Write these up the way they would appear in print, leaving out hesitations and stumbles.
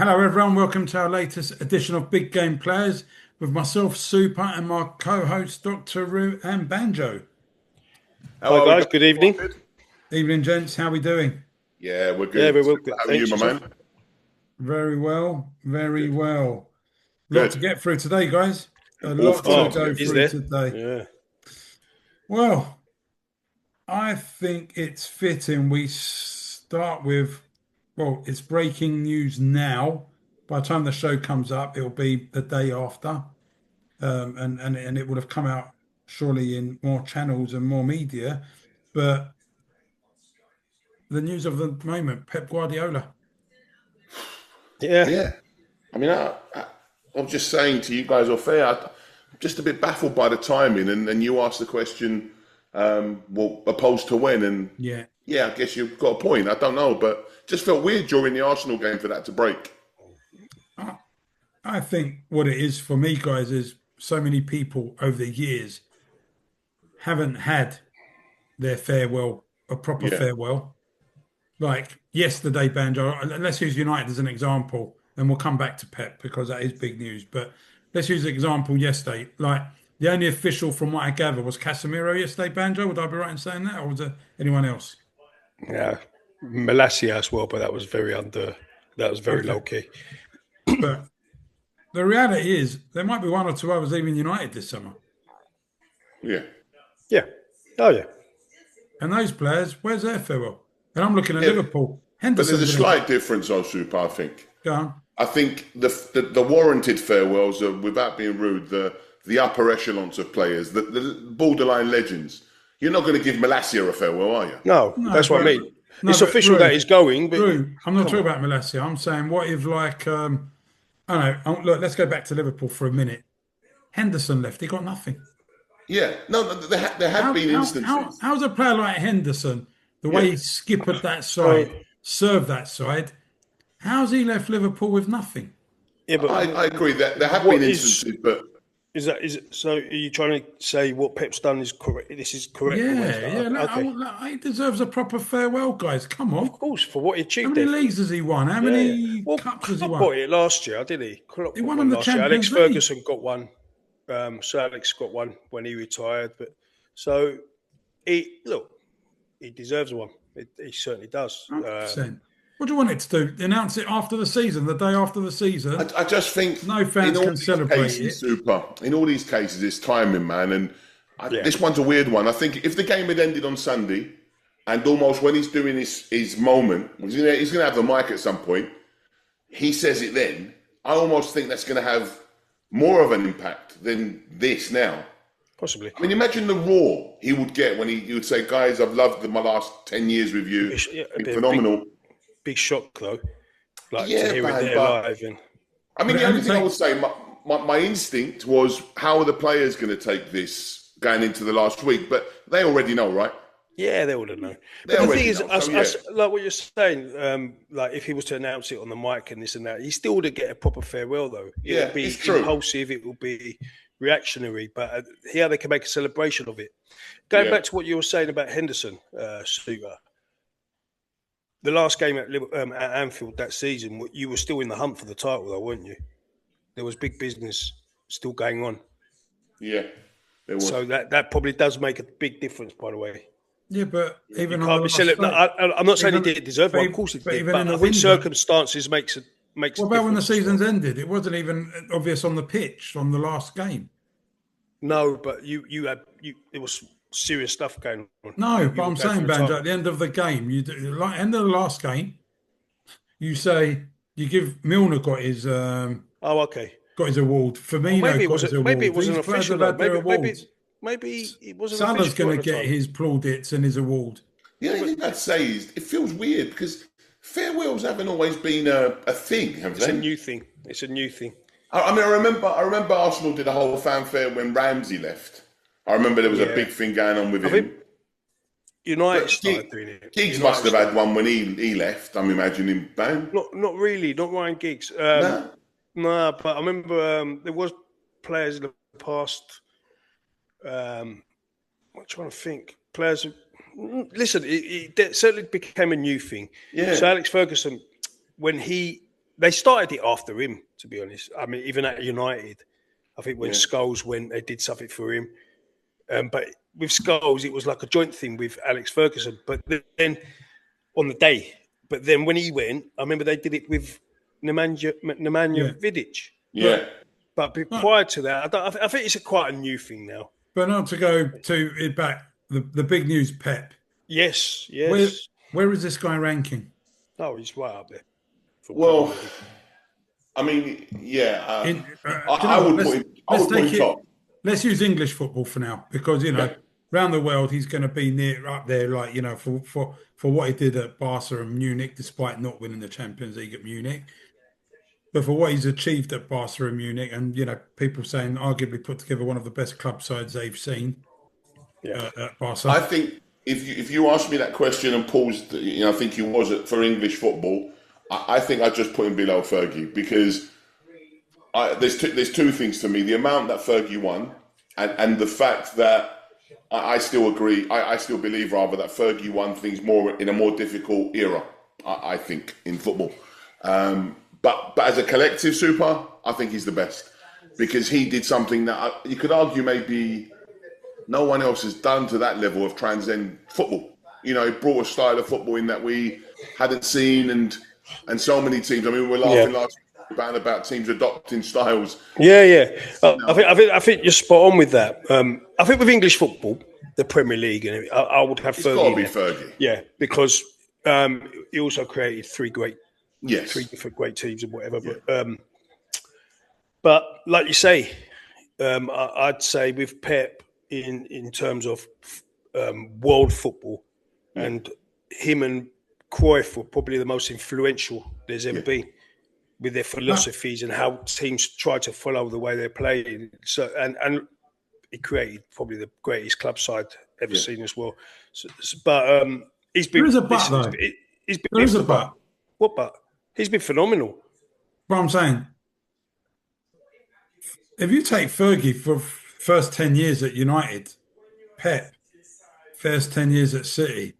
Hello, everyone. Welcome to our latest edition of Big Game Players with myself, Super, and my co-host, Dr. Roo and Banjo. How Hi are we guys, going? good evening. Good? Evening, gents. How we doing? Yeah, we're Yeah, good. very well. Good. How are you, Thanks my yourself. man? Very well. Very Good. well. Lot to Good. get through today, guys. A An lot awful to Oh, lot to go get is through. through there? today. Yeah. Well, I think it's fitting we start with, well, it's breaking news now. By the time the show comes up, it'll be the day after. And it would have come out surely in more channels and more media. But the news of the moment, Pep Guardiola. Yeah. Yeah. I mean, I'm just saying to you guys off air, I'm just a bit baffled by the timing. And you asked the question, well, opposed to when? And Yeah, yeah, I guess you've got a point. I don't know, but just felt weird during the Arsenal game for that to break. I, I think what it is for me, guys, is so many people over the years haven't had their farewell, a proper Yeah. farewell. Like yesterday, Banjo, let's use United as an example, and we'll come back to Pep because that is big news. But let's use the example yesterday. Like the only official from what I gather was Casemiro yesterday, Banjo. Would I be right in saying that, or was there anyone else? Yeah. Malacia as well, but that was very Okay. low key. But the reality is there might be one or two others leaving United this summer. Yeah. Yeah. Oh yeah. And those players, where's their farewell? And I'm looking at Yeah. Liverpool. But there's Henderson a didn't slight difference, though, Super, I think. go on. I think the warranted farewells are, without being rude, the upper echelons of players, the borderline legends. You're not going to give Malacia a farewell, are you? No, No, that's what I but mean. no, It's but official that he's going, but Drew, I'm not come talking on. about Malacia. I'm saying what if like I don't know. Look, let's go back to Liverpool for a minute. Henderson left. He got nothing. Yeah. No, there have How been how how instances. how's a player like Henderson, the way Yeah. he skippered that So side, served that side, how's he left Liverpool with nothing? yeah, but I agree that there have what been is instances, but is it? So are you trying to say what Pep's done is correct? This is correct the way it's Yeah, done. yeah. Look, Okay, he deserves a proper farewell, guys. Come of on. course for what he How achieved many there. leagues has he won? How Yeah, yeah. many Well, cups has he Klopp won? got it last year, did he? Klopp He got won one him the last year. Alex Champions League. Ferguson got one. Sir Alex got one when he retired. But so he deserves one. He certainly does. 100%. What do you want it to do? Announce it after the season, the day after the season? I just think No in fans all can these celebrate cases, it. Super, in all these cases, it's timing, man. And Yeah, this one's a weird one. I think if the game had ended on Sunday, and almost when he's doing his moment, he's going to have the mic at some point, he says it then, I almost think that's going to have more of an impact than this now. possibly. I mean, imagine the roar he would get when he would say, guys, I've loved my last 10 years with you. Yeah, Been it'd be a phenomenal. big shock though. Like to Yeah, hear it man, there but live and I mean, But it the only only thing I would takes. say, my instinct was, how are the players going to take this going into the last week? But they already know, right? yeah, they would have known. They But the thing already is, know. So, yeah. like what you're saying, like if he was to announce it on the mic and this and that, he still would get a proper farewell though. It Yeah, would be it's true. impulsive, it will be reactionary, but here they can make a celebration of it. Going Yeah. back to what you were saying about Henderson, Suter, the last game at Anfield that season, you were still in the hunt for the title, though, weren't you? There was big business still going on, Yeah, there was. so that probably does make a big difference. By the way, Yeah, but you even on the can't be last selling. No, day, I'm not saying he even, didn't deserve but, one. Of course he but did, even but in the I think window, circumstances makes a what about when the difference as season's well. ended? It wasn't even obvious on the pitch on the last game. No, but there was serious stuff going on. No, You but were I'm going for saying, the Banjo, title. at the end of the game, you do, like end of the last game, you say you give Milner Oh, okay. got his award. Well, Firmino got his maybe it award. These wasn't players official have though. had their awards. Maybe it wasn't Salah's official going at to the get time. his plaudits and his award. The only thing I'd say is it feels weird because farewells haven't always been a thing, have It's they? a new thing. It's a new thing. I mean, I remember Arsenal did a whole fanfare when Ramsey left. I remember there was a Yeah. big thing going on with I him. think United But started doing it. Giggs United must have started- had one when he left. I'm imagining. Bang. Not really. Not Ryan Giggs. Nah. No, but I remember there was players in the past. I'm trying to think. Players. Listen, it certainly became a new thing. Yeah. So Alex Ferguson, when he they started it after him, to be honest. I mean, even at United, I think when Scholes went, they did something for him. But with Scholes, it was like a joint thing with Alex Ferguson. But then on the day, but then when he went, I remember they did it with Nemanja Vidic. Yeah. But prior to that, I think it's quite a new thing now. But not to go to it back, the big news, Pep. Yes. Where is this guy ranking? Oh, he's right up there. Well, I mean, yeah. I would put him top. Let's use English football for now, because around the world he's going to be near up there, like for what he did at Barca and Munich, despite not winning the Champions League at Munich. But for what he's achieved at Barca and Munich, and people saying arguably put together one of the best club sides they've seen at Barca. I think if you asked me that question and paused, I think you was it for English football. I think I'd just put him below Fergie, because there's two things to me: the amount that Fergie won, and the fact that I still agree. I still believe rather that Fergie won things more in a more difficult era. I think in football. But as a collective super, I think he's the best, because he did something that you could argue maybe no one else has done to that level of transcend football. He brought a style of football in that we hadn't seen, and so many teams. I mean, we were laughing last week about teams adopting styles. Yeah. I think you're spot on with that. I think with English football, the Premier League, and I would have Fergie. It's got to be Fergie. Yeah, because he also created three different great teams and whatever. Yeah. But like you say, I'd say with Pep in terms of world football, and him and Cruyff were probably the most influential there's ever been, with their philosophies and how teams try to follow the way they're playing. So and he created probably the greatest club side ever seen as well. But he's been. There is a but though. There is a but. What but? He's been phenomenal. But I'm saying, if you take Fergie for first 10 years at United, Pep, first 10 years at City,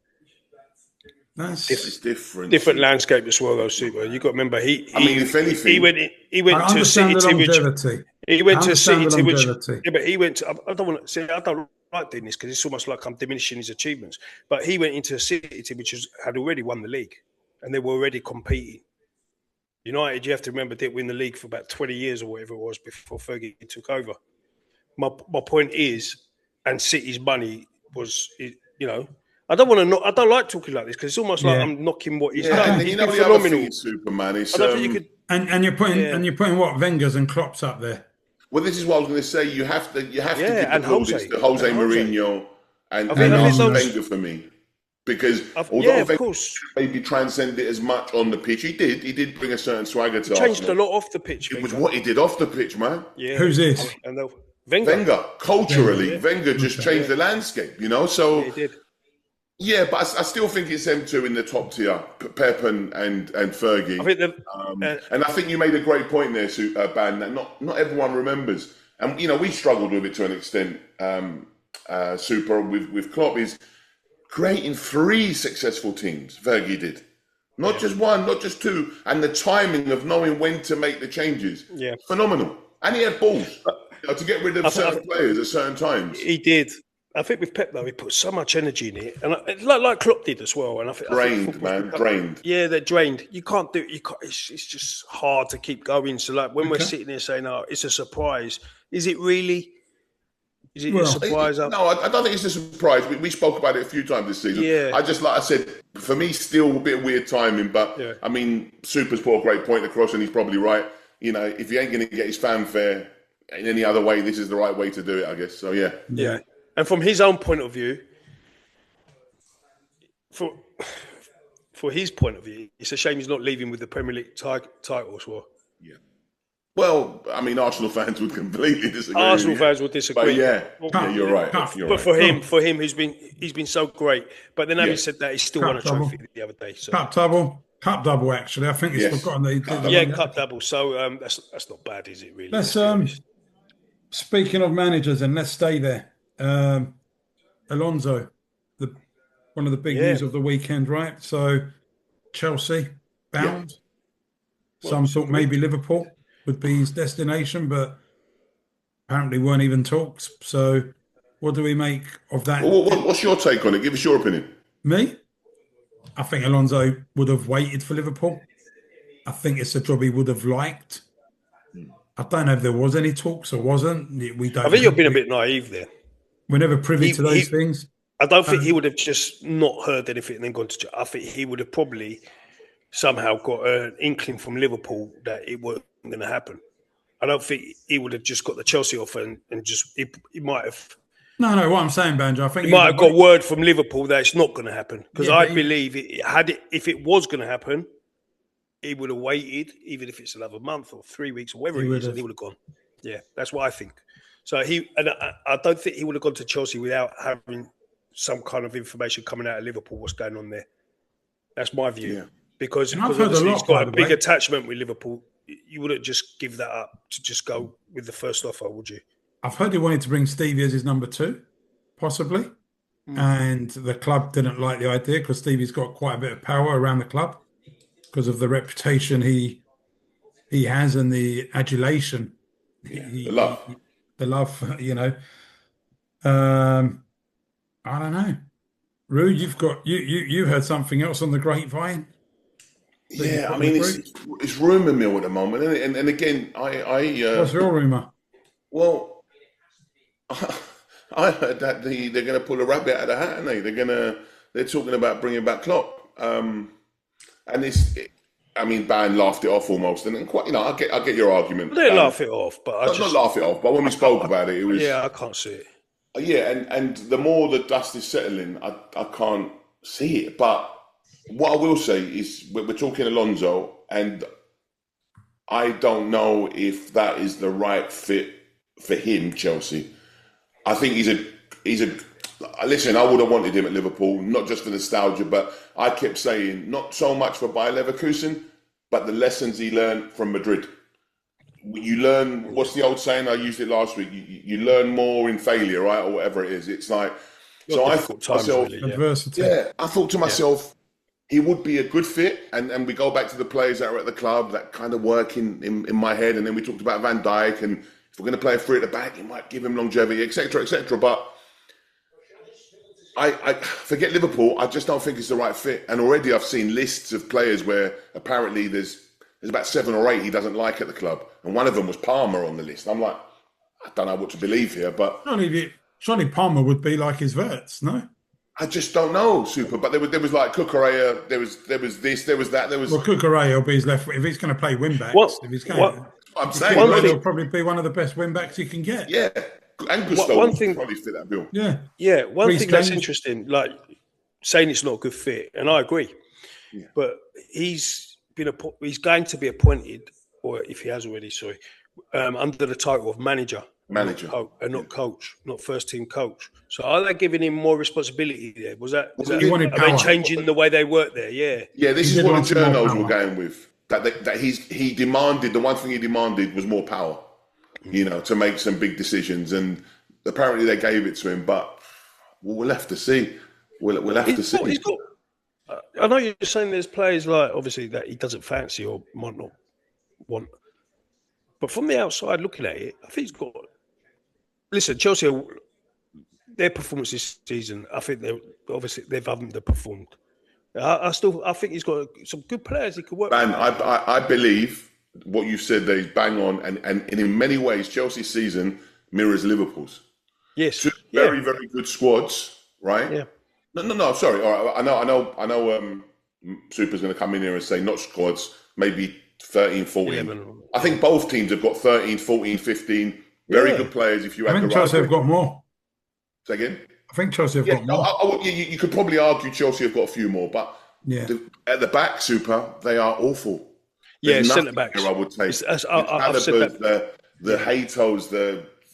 it's different. Different landscape as well, though, Super. You got to remember, if anything, he went to a City team. He went to a City team, but he went to. I don't like doing this because it's almost like I'm diminishing his achievements. But he went into a City team which had already won the league, and they were already competing. United, you have to remember, didn't win the league for about 20 years or whatever it was before Fergie took over. My point is, and City's money was, I don't want to. I don't like talking like this because it's almost like I'm knocking what he's done. He's been phenomenal. Superman. It's, and you're putting what, Wenger's and Klopp's up there. Well, this is what I was going to say. You have to give and the Jose Mourinho and Wenger for me. Because although Wenger maybe transcended it as much on the pitch, he did bring a certain swagger to Arsenal. Changed a lot off the pitch. It was what he did off the pitch, man. Yeah. Who's this? Wenger. Culturally, Wenger just changed the landscape, So he did. Yeah, but I still think it's them two in the top tier, Pep and Fergie. I think and I think you made a great point there, Ban, that not everyone remembers. And we struggled with it to an extent. Super with Klopp is creating 3 successful teams. Fergie did, not just one, not just 2, and the timing of knowing when to make the changes. Yeah, phenomenal. And he had balls to get rid of certain players at certain times. He did. I think with Pep though, he put so much energy in it, and like Klopp did as well. And I think drained. Yeah, they're drained. You can't do it. It's just hard to keep going. So like when we're sitting there saying, "Oh, it's a surprise," is it really? Is it a surprise? No, I don't think it's a surprise. We spoke about it a few times this season. Yeah. I just, like I said, for me, still a bit of weird timing. But I mean, Super's put a great point across, and he's probably right. If he ain't going to get his fanfare in any other way, this is the right way to do it, I guess. So yeah. And from his own point of view, for his point of view, it's a shame he's not leaving with the Premier League title as well. Yeah. Well, I mean, Arsenal fans would completely disagree. Arsenal fans would disagree. But you're right. But for him, he's been so great. But then having said that, he still won a trophy the other day. So. Cup double. Actually, I think he's forgotten that he did. Cup double. So that's not bad, is it? Really? Let's speaking of managers, and let's stay there. Alonso, one of the big news of the weekend, right? So Chelsea bound. Some thought maybe Liverpool would be his destination, but apparently weren't even talks. So what do we make of that? What's your take on it? Give us your opinion. Me? I think Alonso would have waited for Liverpool. I think it's a job he would have liked. I don't know if there was any talks or wasn't. We don't I think know. you've been a bit naive there. We're never privy to those things. I don't think he would have just not heard anything and then gone to. I think he would have probably somehow got an inkling from Liverpool that it wasn't going to happen. I don't think he would have just got the Chelsea offer and just he might have. No. What I'm saying, Banjo, I think he might have got word from Liverpool that it's not going to happen because I believe if it was going to happen, he would have waited, even if it's another month or 3 weeks or whatever it is, and he would have gone. Yeah, that's what I think. So I don't think he would have gone to Chelsea without having some kind of information coming out of Liverpool. What's going on there? That's my view. Yeah. Because he's got a big attachment with Liverpool. You wouldn't just give that up to just go with the first offer, would you? I've heard he wanted to bring Stevie as his number 2, possibly. And the club didn't like the idea because Stevie's got quite a bit of power around the club because of the reputation he has and the adulation. The love. The love, you know. I don't know. Rue, you've got you heard something else on the grapevine? Yeah, I mean it's rumour mill at the moment, and again, what's your rumour? Well, I heard that they're going to pull a rabbit out of the hat, aren't they? They're talking about bringing back Klopp, and Ban laughed it off almost, and quite, I get your argument. They laugh it off, but not laugh it off. But when we spoke about it, it was I can't see it. Yeah, and the more the dust is settling, I can't see it. But what I will say is we're talking Alonso, and I don't know if that is the right fit for him, Chelsea. I think he's a listen, I would have wanted him at Liverpool, not just for nostalgia, but I kept saying not so much for Bayer Leverkusen, but the lessons he learned from Madrid. You learn, what's the old saying? I used it last week. You learn more in failure, right? Or whatever it is. It's like, so I thought to myself, adversity. Yeah, I thought to myself, he would be a good fit. And we go back to the players that are at the club that kind of work in my head. And then we talked about Van Dijk. And if we're going to play a three at the back, it might give him longevity, etc., etc. But I forget Liverpool. I just don't think it's the right fit. And already I've seen lists of players where apparently there's about 7 or 8 he doesn't like at the club. And one of them was Palmer on the list. I'm like, I don't know what to believe here, but surely Palmer would be like his Wirtz, no? I just don't know, Super. But there was like Cucurella, there was this, there was that, there was. Well, Cucurella will be his left. If he's going to play wing backs, if he's going, I'm saying he'll probably be one of the best wing backs you can get. Yeah, and Gusto will probably fit that bill. Yeah. One thing that's interesting, like saying it's not a good fit, and I agree. Yeah. But he's going to be appointed, or if he has already, under the title of manager, and not coach, not first team coach. So are they giving him more responsibility there? Are they changing the way they work there? Yeah, this is what the journals were going with. That he demanded, the one thing he demanded was more power, to make some big decisions, and apparently they gave it to him. But we'll have to see. We'll have to see. I know you're saying there's players like obviously that he doesn't fancy or might not want, but from the outside looking at it, I think he's got. Listen, Chelsea, their performance this season, I think they've underperformed. I think he's got some good players he could work. Man, I believe what you said there is bang on, and in many ways, Chelsea's season mirrors Liverpool's. Yes, 2 very very good squads, right? Yeah. No. Sorry. All right. I know. Super's going to come in here and say not squads, maybe 13, 14. 11. I think both teams have got 13, 14, 15 very good players. If you add the right, Chelsea have got more. Say again. I think Chelsea have got more. You could probably argue Chelsea have got a few more, but at the back, Super, they are awful. There's centre backs. I would say I've said that. The Hatos,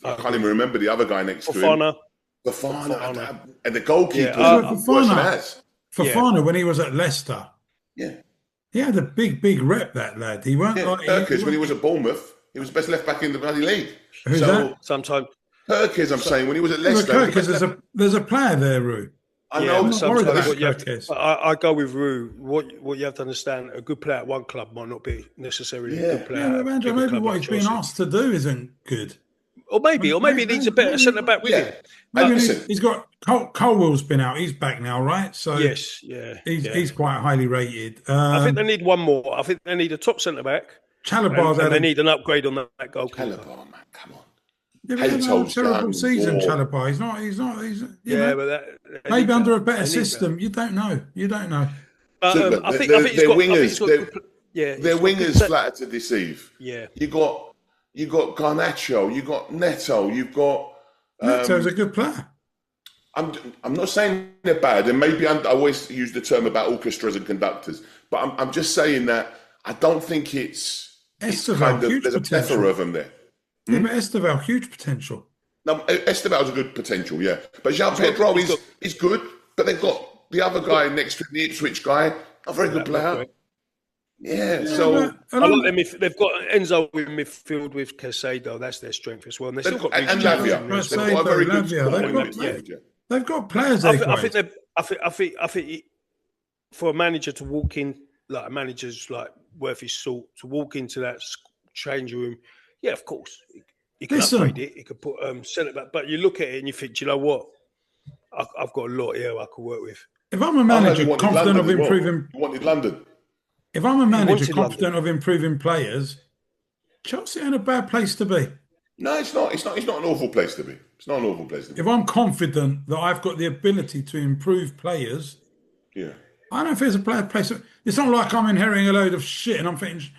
I can't even remember the other guy next to him. Fofana. And the goalkeeper. Fofana, when he was at Leicester, he had a big rep. That lad, he weren't like Perkins when he was at Bournemouth. He was the best left back in the bloody league. Who's that? Sometimes Perkins, I'm saying when he was at Leicester. Perkins, there's a player there, Rue. I Yeah, know. but I'm not worried sometimes about what you have to, Kirkes. I go with Rue. What you have to understand, a good player at one club might not be necessarily a good Yeah. player Yeah, at but a Andrew, bigger maybe club what like he's being Chelsea. asked to do isn't good. Or maybe he needs a better Maybe, centre back with him. Yeah. maybe Listen. he's got Colwell's been out. He's back now, right? So Yes, yeah, yeah. he's quite highly rated. I think they need one more. I think they need a top centre back, Chalobah's and had they a need an upgrade on that goalkeeper. Caliber, man. Come on. yeah, but he had a Hato's terrible done. season. War. Chalobah. He's you know Yeah, but they maybe need under better. a better They need better. system. You don't know. You don't know. But Super. I think he's They're got. I think he's wingers. got. Good, yeah, They're he's got good. wingers flatter to deceive. Yeah, You got Garnacho. You got Neto. You've got. Neto's a good player. I'm not saying they're bad, and maybe I always use the term about orchestras and conductors, but I'm just saying that I don't think it's Esteval, kind of huge there's a potential. plethora of them there. Yeah, but Esteval, huge potential. No, Esteval's a good potential, yeah, but Jean Pedro is good, but they've got the other guy next to the Ipswich guy, a very good player. Yeah, so but I like them. If they've got Enzo in midfield with Casado, that's their strength as well. And they've still got and Reece Lavia, James they've as well. got a very good Lavia, squad they've in got midfield, yeah. They've got players. I think for a manager to walk in, like a manager's like worth his salt, to walk into that change room, yeah, of course, he can upgrade it. He could put centre back, but you look at it and you think, do you know what? I've got a lot here I could work with. If I'm a manager confident of London improving, You wanted London. if I'm a manager wanted confident of improving players, Chelsea ain't a bad place to be. No, it's not. It's not an awful place to be. It's not an awful place to be. If I'm confident that I've got the ability to improve players, Yeah. I don't think it's a bad place. It's not like I'm inheriting a load of shit and I'm thinking,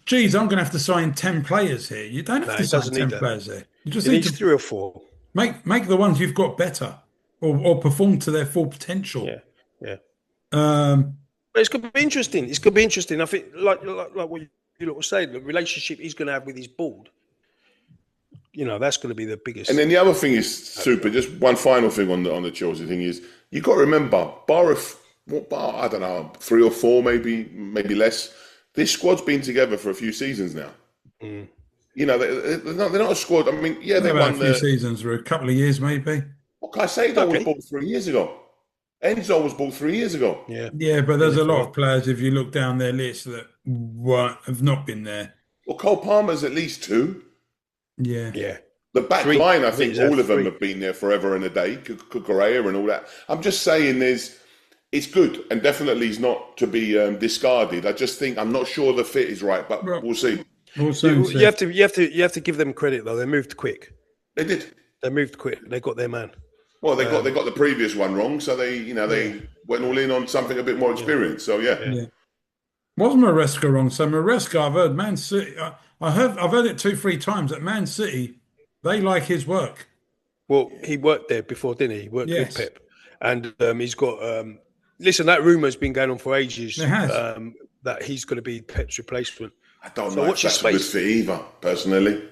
geez, I'm going to have to sign 10 players here. You don't have to sign 10 players here. You just need to 3 or 4. Make the ones you've got better or perform to their full potential. Yeah. But it's going to be interesting. It's going to be interesting. I think, like what you were saying, the relationship he's going to have with his board, that's going to be the biggest. And then the other thing is super. Just one final thing on the Chelsea thing is you got to remember, I don't know, 3 or 4, maybe less. This squad's been together for a few seasons now. Mm. They're not a squad. I mean, yeah, they won a few seasons, or a couple of years, maybe. What can I say? That was bought 3 years ago. Enzo was bought 3 years ago. Yeah, but there's a lot of players, if you look down their list, that have not been there. Well, Cole Palmer's at least 2. Yeah. The back line, I think all of them have been there forever and a day. Kukurea and all that. I'm just saying it's good, and definitely is not to be discarded. I just think I'm not sure the fit is right, but we'll see. You have to give them credit though. They moved quick. They did. They moved quick. They got their man. Well, they got the previous one wrong, so they went all in on something a bit more experienced. So yeah. Was Maresca wrong? So Maresca, I've heard Man City. I've heard it 2-3 times at Man City. They like his work. Well, he worked there before, didn't he? He worked with Pep, and he's got. Listen, that rumor's been going on for ages. It has. That he's going to be Pep's replacement. I don't know if that's a good fit either. Personally,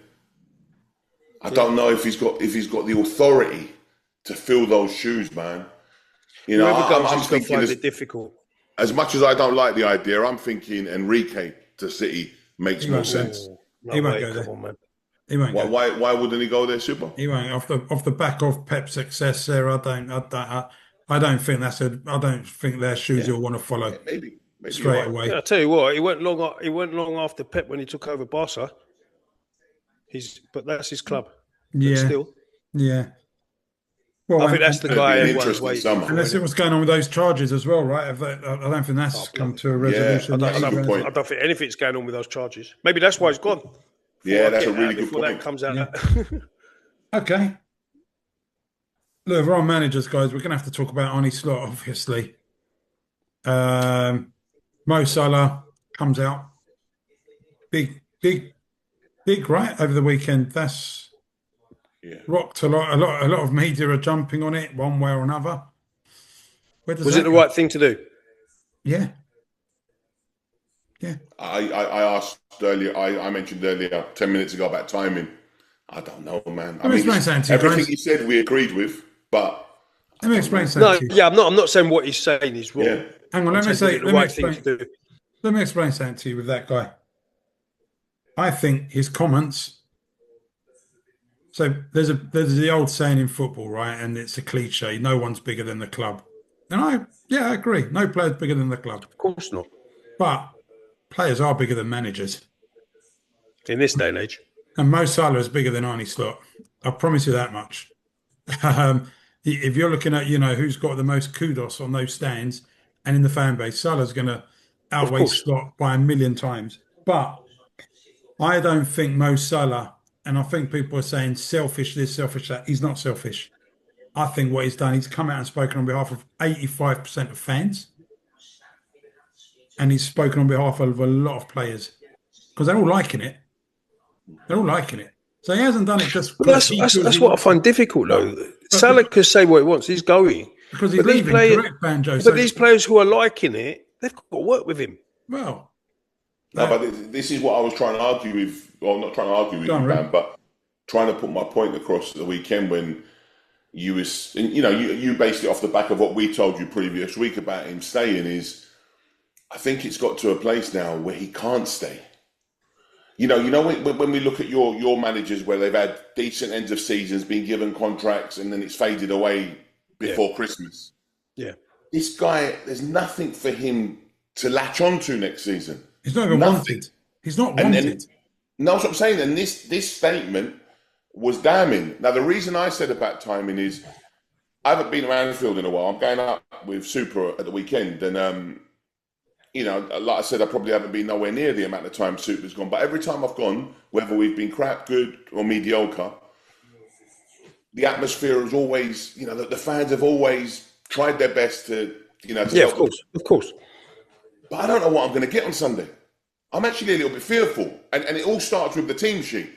I don't know if he's got the authority to fill those shoes, man. I'm thinking it's difficult. As much as I don't like the idea, I'm thinking Enrique to City makes more sense. He won't go there. Come on, man. He won't go. Why wouldn't he go there, Super? He won't. Off the back of Pep's success there, I don't think their shoes he'll want to follow. Maybe straight away. Yeah, I tell you what, he went long after Pep when he took over Barca. But that's his club. Yeah. But still. Yeah. Well, I think that's the guy everyone's waiting. And let's see what's going on with those charges as well, right? I don't think that's come to a resolution. Yeah, I don't think anything's going on with those charges. Maybe that's why he's gone. Yeah, that's a really good point. That comes out. Yeah. Okay. Look, if we're on managers, guys, we're going to have to talk about Arne Slot, obviously. Mo Salah comes out. Big, right, over the weekend. That's rocked a lot. A lot of media are jumping on it one way or another. Was it the right thing to do? Yeah. I asked earlier. I mentioned earlier 10 minutes ago about timing. I don't know, man. I mean, everything he said we agreed with, but let me explain something. No, yeah, I'm not saying what he's saying is wrong. Yeah. Hang on, let me explain something to you with that guy. I think his comments So there's the old saying in football, right? And it's a cliche, no one's bigger than the club. And I agree. No player's bigger than the club. Of course not. But players are bigger than managers. In this day and age. And Mo Salah is bigger than Arnie Slot. I promise you that much. If you're looking at, who's got the most kudos on those stands and in the fan base, Salah's going to Of outweigh course. Slot by a million times. But I don't think Mo Salah, and I think people are saying selfish this, selfish that. He's not selfish. I think what he's done, he's come out and spoken on behalf of 85% of fans. And he's spoken on behalf of a lot of players because they're all liking it. They're all liking it. So he hasn't done it just because that's what I find difficult, though. Salah could say what he wants. He's going. Because he's leaving, correct, Banjo? But these players who are liking it, they've got to work with him. Well, no, but this is what I was trying to argue with, well, not trying to argue with you, man, but trying to put my point across the weekend when you was, and, you based it off the back of what we told you previous week about him staying is, I think it's got to a place now where he can't stay. When we look at your managers where they've had decent ends of seasons, been given contracts, and then it's faded away before Christmas. Yeah. This guy, there's nothing for him to latch onto next season. He's not even wanted. He's not wanted. No, that's what I'm saying. And this statement was damning. Now, the reason I said about timing is I haven't been around Anfield in a while. I'm going up with Super at the weekend. And, like I said, I probably haven't been nowhere near the amount of time Super's gone. But every time I've gone, whether we've been crap, good, or mediocre, the atmosphere is always, the fans have always tried their best to. Of course. But I don't know what I'm going to get on Sunday. I'm actually a little bit fearful. And it all starts with the team sheet.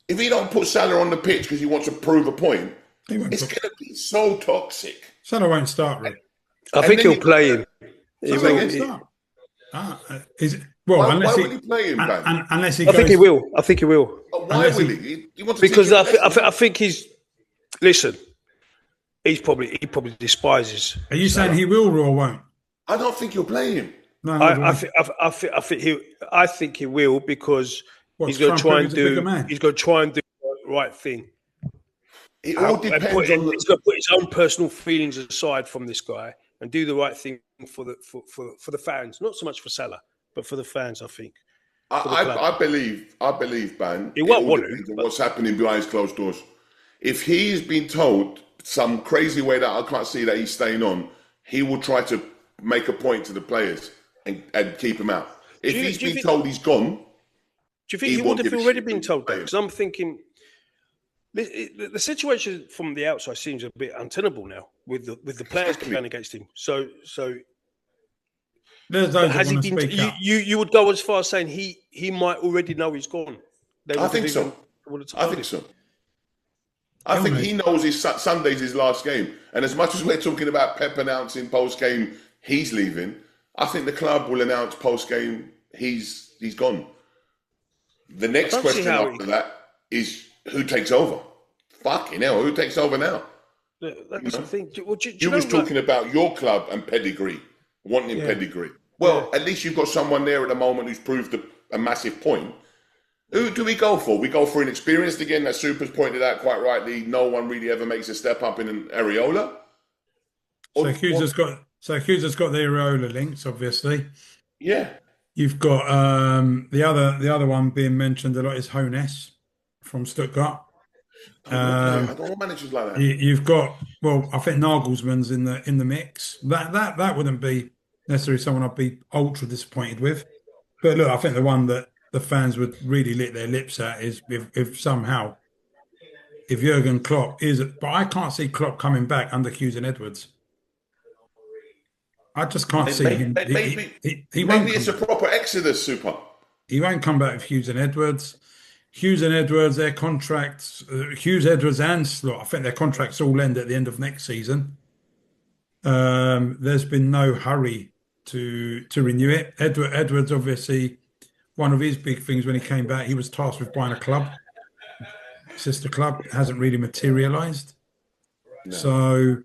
If he don't put Salah on the pitch because he wants to prove a point, it's going to be so toxic. Salah won't start, Rick. I think he'll play him. Salah won't start. Why would he play him, man? Unless he I think he will. I think he will. Why will he? He wants to because I think he's... Listen, he probably despises... Are you saying he will or won't? I don't think he'll play him. No, I think he will because he's going to try and do the right thing. It all depends on. He's going to put his own personal feelings aside from this guy and do the right thing for the fans, not so much for Salah, but for the fans. I think. I believe, Ban. He won't want to. What's happening behind closed doors? If he's been told some crazy way that I can't see that he's staying on, he will try to make a point to the players and keep him out. If he's been told he's gone, do you think he would have already been told that? Because I'm thinking the situation from the outside seems a bit untenable now with the players going against him. So has he been? You would go as far as saying he might already know he's gone. I think so. I think he knows Sunday's his last game, and as much as we're talking about Pep announcing post game he's leaving, I think the club will announce post game he's gone. The next question after that is who takes over? Fucking hell, who takes over now? That's the thing. You was talking about your club and pedigree, wanting pedigree. Well, at least you've got someone there at the moment who's proved a massive point. Who do we go for? We go for inexperienced again, that Super's pointed out quite rightly. No one really ever makes a step up in an areola. So Hughes has got the areola links, obviously. Yeah. You've got the other one being mentioned a lot is Hones from Stuttgart. I don't want managers like that. You've got I think Nagelsmann's in the mix. That wouldn't be necessarily someone I'd be ultra disappointed with. But look, I think the one that the fans would really lick their lips at is if somehow Jurgen Klopp but I can't see Klopp coming back under Hughes and Edwards. I just can't see him. Maybe it's a proper exodus, Super. He won't come back with Hughes and Edwards. Hughes and Edwards, their contracts, Hughes, Edwards and Slot, I think their contracts all end at the end of next season. There's been no hurry to renew it. Edwards, obviously, one of his big things when he came back, he was tasked with buying a club, sister club. It hasn't really materialised. No. So,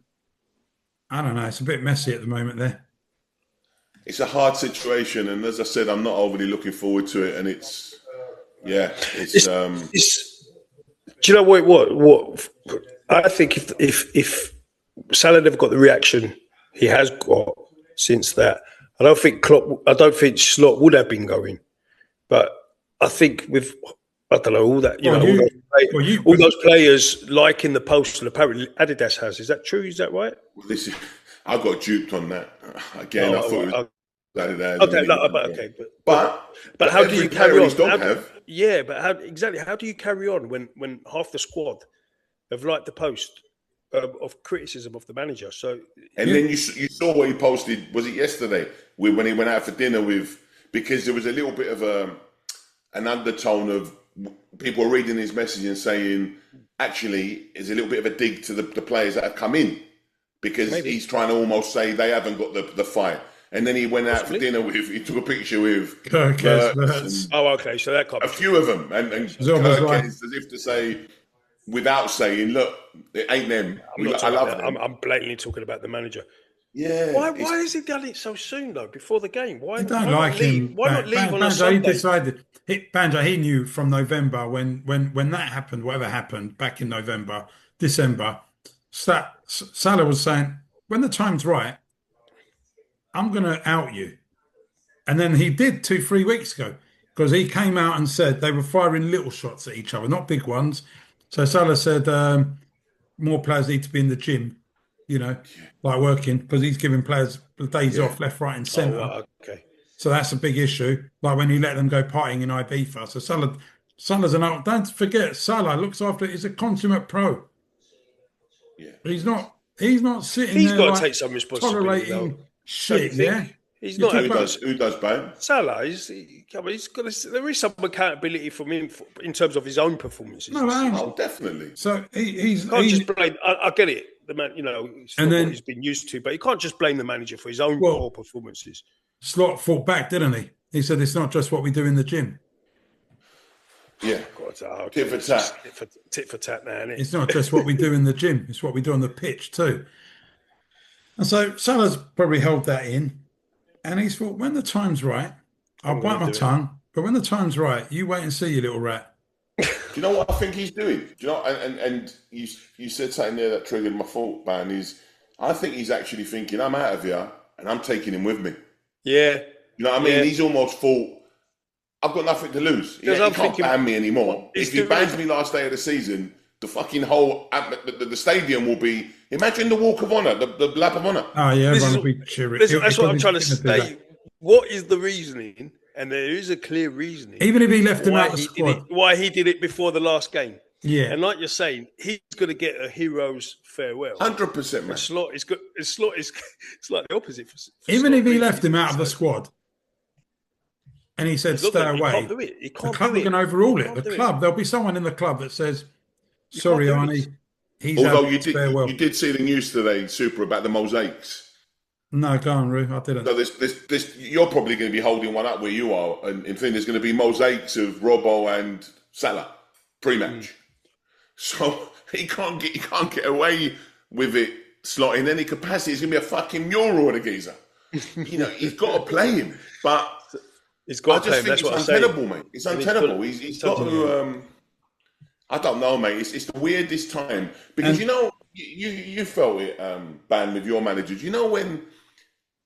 I don't know. It's a bit messy at the moment there. It's a hard situation. And as I said, I'm not overly looking forward to it. And it's Do you know what? I think if Salah never got the reaction he has got since that, I don't think Slot would have been going. But I think with I don't know all that Well, all those players liking the post, and apparently Adidas has. Is that true? Is that right? Listen, I got duped on that. Again, I thought it was Adidas. Okay, but how do every you player carry in on? his dog have. Yeah, but how do you carry on when half the squad have liked the post of criticism of the manager? So And then you saw what he posted. Was it yesterday when he went out for dinner with? Because there was a little bit of an undertone of people reading his message and saying, actually, it's a little bit of a dig to the players that have come in, because he's trying to almost say they haven't got the fight. And then he went out for dinner he took a picture with Kurtz. Oh, okay, so that can't a few of them, and Kurtz, as if to say, without saying, look, it ain't them. I love them. I'm blatantly talking about the manager. Yeah. Why has he done it so soon though? Before the game? Why don't like him. Why not leave on a Banjo, Sunday? he decided. Banjo, he knew from November when that happened, whatever happened back in November, December. Salah was saying, when the time's right, I'm going to out you. And then he did 2-3 weeks ago, because he came out and said they were firing little shots at each other, not big ones. So Salah said more players need to be in the gym, like working, because he's giving players days off left, right, and centre. Oh, okay. So that's a big issue. Like when he let them go partying in Ibiza. So Salah's don't forget, Salah looks after. He's a consummate pro. Yeah, he's not sitting He's there got to like take some responsibility. tolerating shit. Yeah, he's not. Who does, babe? Salah he's got. There is some accountability from him in terms of his own performances. No, definitely. So he's can't just blame. I get it. The man, it's and not then what he's been used to, but you can't just blame the manager for his own poor performances. Slot fought back, didn't he? He said it's not just what we do in the gym. Yeah, tit for tat. Tit for tat now, isn't it? It's not just what we do in the gym; it's what we do on the pitch too. And so Salah's probably held that in, and he's thought, when the time's right, I'll bite my tongue. But when the time's right, you wait and see, you little rat. Do you know what I think he's doing? Do you know? And you said something there that triggered my thought, man. I think he's actually thinking, I'm out of here and I'm taking him with me. Yeah. You know what I mean? He's almost thought, I've got nothing to lose. He can't ban me anymore. If he bans me last day of the season, the fucking whole the stadium will be. Imagine the walk of honour, the lap of honour. Oh yeah, everyone will be cheering. That's what I'm trying to say. What is the reasoning? And there is a clear reasoning. Even if he left him out of the squad, why he did it before the last game. Yeah, and like you're saying, he's going to get a hero's farewell. 100%, man. Slot is good. Slot is it's like the opposite. For even if he left him out of the squad, and he said, "Stay away," can't do it. He can't the club are going to overrule it. The club, there'll be someone in the club that says, "Sorry, Arnie." Although you did see the news today, Super, about the mosaics. No, go on, Roo. I didn't. So this, you're probably going to be holding one up where you are, and in fact, there's going to be mosaics of Robbo and Salah pre-match. So he can't get away with it Slot in any capacity. It's going to be a fucking mural of the geezer. He's got to play him, but he's got to play him. That's what I'm saying. It's untenable, mate. It's untenable. He's got to. I don't know, mate. It's the weirdest time because you felt it, Ban, with your managers. When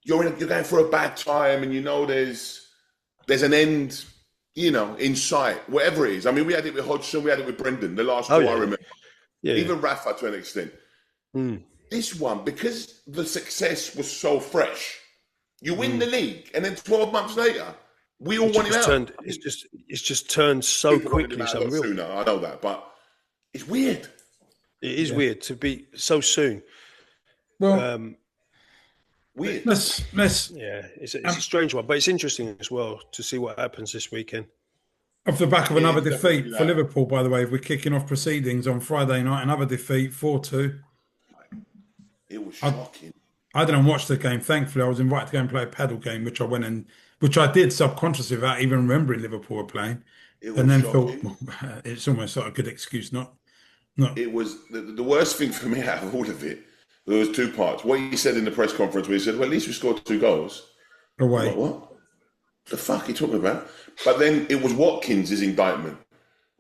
you're going through a bad time and there's an end, in sight, whatever it is. I mean, we had it with Hodgson, we had it with Brendan, the last two I remember. Yeah, even Rafa to an extent. This one, because the success was so fresh, you win the league, and then 12 months later, we all want it out. It's just turned so quickly, so real. Sooner, I know that, but it's weird. It is weird to be so soon. Well, weird. Let's it's a strange one, but it's interesting as well to see what happens this weekend. Off the back of another defeat for Liverpool, by the way, we're kicking off proceedings on Friday night. Another defeat, 4-2. It was shocking. I didn't watch the game. Thankfully, I was invited to go and play a paddle game, which I did subconsciously without even remembering Liverpool were playing. And then thought, it's almost like a good excuse not. It was the worst thing for me out of all of it. There was two parts. What he said in the press conference, where he said, "Well, at least we scored 2 goals." Away. Like, what the fuck are you talking about? But then it was Watkins' indictment,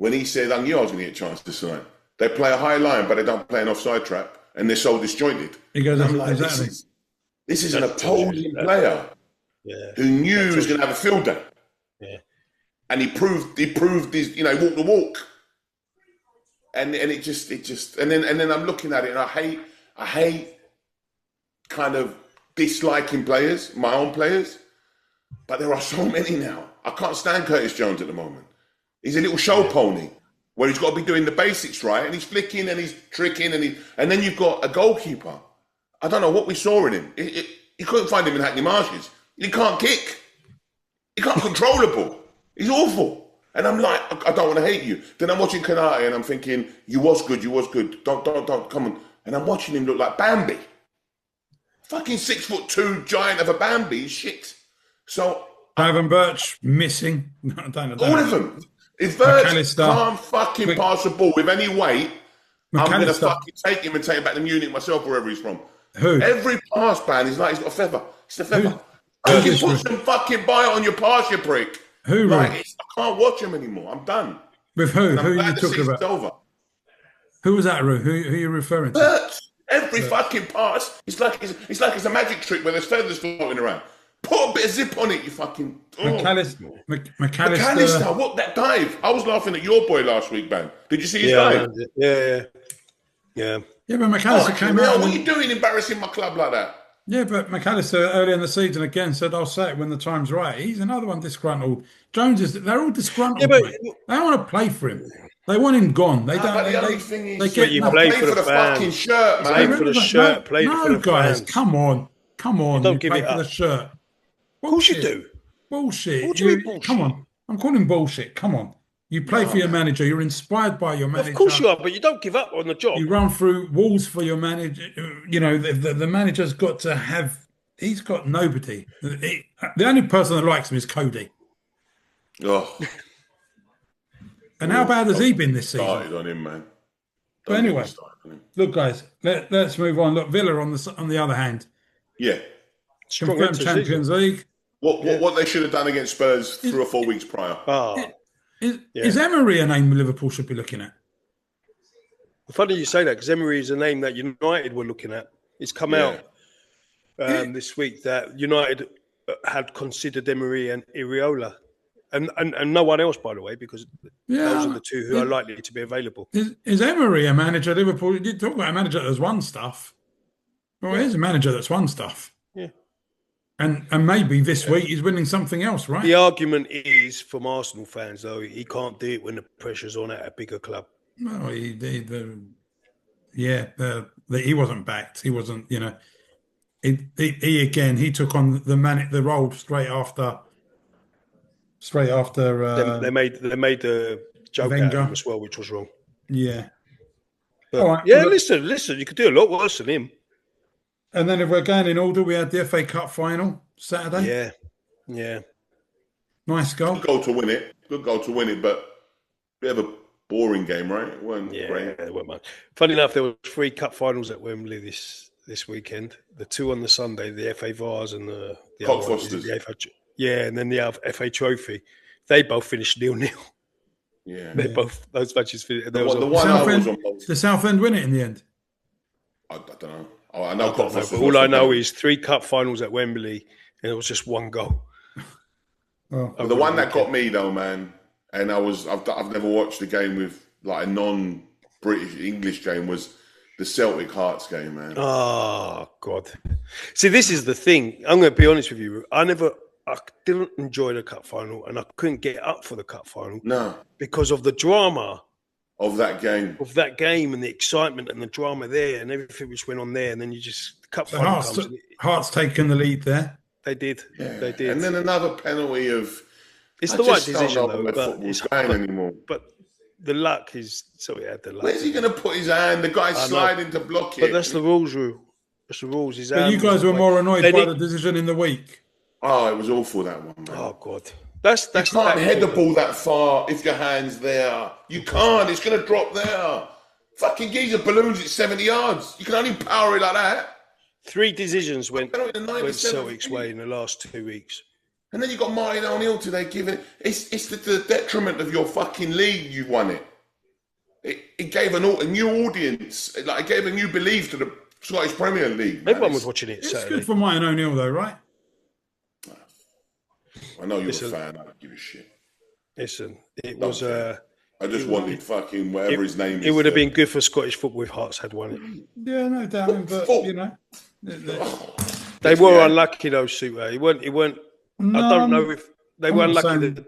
when he said, I knew I was going to get chances tonight. They play a high line, but they don't play an offside trap, and they're so disjointed. He goes, And I'm like, exactly. this is an opposing player who knew he was going to have a field day. Yeah. And he proved his, he walked the walk. And it just and then I'm looking at it and I hate kind of disliking players, my own players, but there are so many now. I can't stand Curtis Jones at the moment. He's a little show pony where he's got to be doing the basics right, and he's flicking and he's tricking and then you've got a goalkeeper. I don't know what we saw in him. You couldn't find him in Hackney Marshes. He can't kick. He can't control the ball. He's awful. And I'm like, I don't want to hate you. Then I'm watching Kanate and I'm thinking, you was good. Don't, come on. And I'm watching him look like Bambi. Fucking 6'2" giant of a Bambi. He's shit. So. Ivan Birch missing. I don't know. All of them. If Birch can't fucking pass the ball with any weight, I'm going to fucking take him and take him back to Munich myself, wherever he's from. Who? Every pass ban is like he's got a feather. It's the feather. You put some fucking bite on your pass, you prick. Who? Like, I can't watch him anymore. I'm done. With who? And Who are you talking about? Over. Who was that, Roo? Who are you referring to? Birch. Every fucking pass, it's like it's a magic trick where there's feathers floating around. Put a bit of zip on it, you fucking. Oh. McAllister. What that dive? I was laughing at your boy last week, man. Did you see his dive? Yeah, but McAllister came out. What are you doing, embarrassing my club like that? Yeah, but McAllister early in the season again said, "I'll say it when the time's right." He's another one disgruntled. Jones they're all disgruntled. Yeah, but they don't want to play for him. They want him gone. They don't. They get you play for the fucking shirt, man. Play for the shirt. Play for the guys. fans. Come on. Don't give play it for up. the shirt. Of course you do. Bullshit. What do you mean bullshit? Come on. I'm calling bullshit. Come on. You play for your manager. You're inspired by your manager. Of course you are, but you don't give up on the job. You run through walls for your manager. You know, the manager's got to have. He's got nobody. The only person that likes him is Cody. Oh. And how bad has he been this season? Started on him, man. But anyway, look, guys, let's move on. Look, Villa on the other hand. Yeah. Confirmed Champions League. What they should have done against Spurs 3 or 4 weeks prior. Is Emery a name Liverpool should be looking at? Funny you say that, because Emery is a name that United were looking at. It's come out this week that United had considered Emery and Iriola. And no one else, by the way, because those are the two who are likely to be available. Is Emery a manager at Liverpool? You talk about a manager that's won stuff. Well, he's a manager that's won stuff. Yeah. And maybe this week he's winning something else, right? The argument is, from Arsenal fans, though, he can't do it when the pressure's on at a bigger club. No, he wasn't backed. He wasn't, he took on the role straight after. They made the joke out of him as well, which was wrong. Yeah. But, all right. Yeah, listen, you could do a lot worse than him. And then if we're going in order, we had the FA Cup final Saturday. Yeah. Nice goal. Good goal to win it, but bit of a boring game, right? It wasn't great. It weren't much. Funny enough, there were 3 cup finals at Wembley this weekend. The 2 on the Sunday, the FA Vars and the Cockfosters. And then the FA Trophy. They both finished 0-0. Yeah. Those matches finished. The Southend win it in the end. I don't know. I know Cockfosters. All I know is 3 cup finals at Wembley, and it was just 1 goal. The one that got me though, man, and I've never watched a game with like a non-British English game, was the Celtic Hearts game, man. Oh God! See, this is the thing. I'm going to be honest with you. I didn't enjoy the cup final, and I couldn't get up for the cup final. No, because of the drama of that game, and the excitement and the drama there, and everything which went on there, and then you just Hearts taking the lead there. They did. Yeah. They did. And then another penalty of. It's the right decision, though. But it's going anymore. But the luck is. So he had the luck. Where's he going to put his hand? The guy's sliding to block it. But that's the rules, Rue. That's the rules. But you guys were more annoyed by the decision in the week. Oh, it was awful, that one, man. Oh, God. You can't head the ball that far if your hand's there. You can't. It's going to drop there. Fucking geezer balloons at 70 yards. You can only power it like that. 3 decisions went Celtic's way in the last 2 weeks. And then you got Martin O'Neill today giving it's the detriment of your fucking league. You won it. It gave a new audience, like it gave a new belief to the Scottish Premier League. Man. Everyone was watching it It's Saturday. good for Martin O'Neill, though, right? I know you're a fan. I don't give a shit. Listen, it Don't was. care. I just wanted fucking whatever his name is. It would have been good for Scottish football if Hearts had won it. Yeah, no doubt. But you know, They were unlucky, though, Suter. He weren't. no, I don't know if they I'm were not unlucky. saying-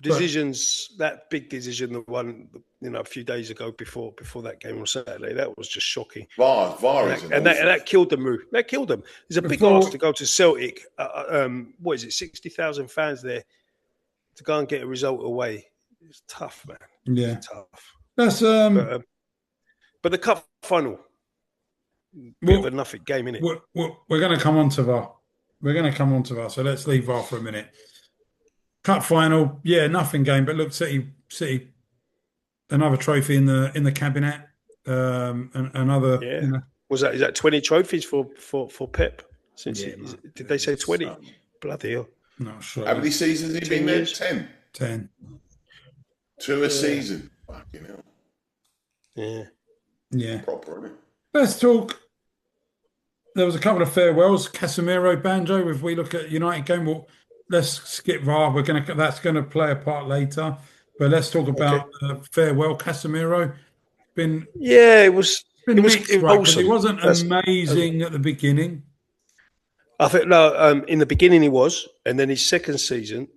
The decisions, that big decision, the one a few days ago before that game on Saturday, that was just shocking. VAR And that killed them, Roo. That killed them. There's a big ask to go to Celtic. What is it? 60,000 fans there to go and get a result away. It's tough, man. Yeah, It's tough. that's But the cup final, bit of a nothing game, innit? We're going to come on to VAR. We're going to come on to VAR. So let's leave VAR for a minute. Cup final, yeah, nothing game. But look, City, another trophy in the cabinet. And another, Yeah. you know, Is that 20 trophies for Pep? Did they say 20? Bloody hell. not sure. How many seasons has he been there? years. 10. 10. 2 a season. Fucking hell. Yeah. Yeah. Proper, isn't it? Let's talk. There was a couple of farewells. Casemiro, Banjo. If we look at United game, well, let's skip VAR. That's gonna play a part later. But let's talk about farewell. Casemiro been Yeah, it was mixed, right? 'Cause awesome. he wasn't amazing at the beginning. I think no. In the beginning, he was, and then his second season,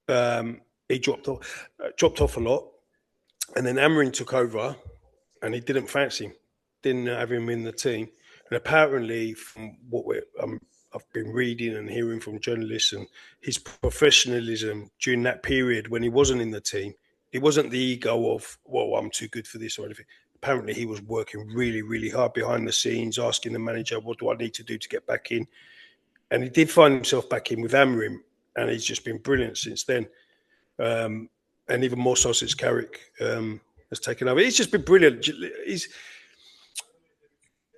he dropped off a lot, and then Amorim took over, and he didn't fancy him, didn't have him in the team, and apparently, from what I've been reading and hearing from journalists, and his professionalism during that period when he wasn't in the team, it wasn't the ego of, well, I'm too good for this or anything. Apparently, he was working really, really hard behind the scenes, asking the manager, what do I need to do to get back in? And he did find himself back in with Amorim, and he's just been brilliant since then. And even more so since Carrick has taken over. He's just been brilliant.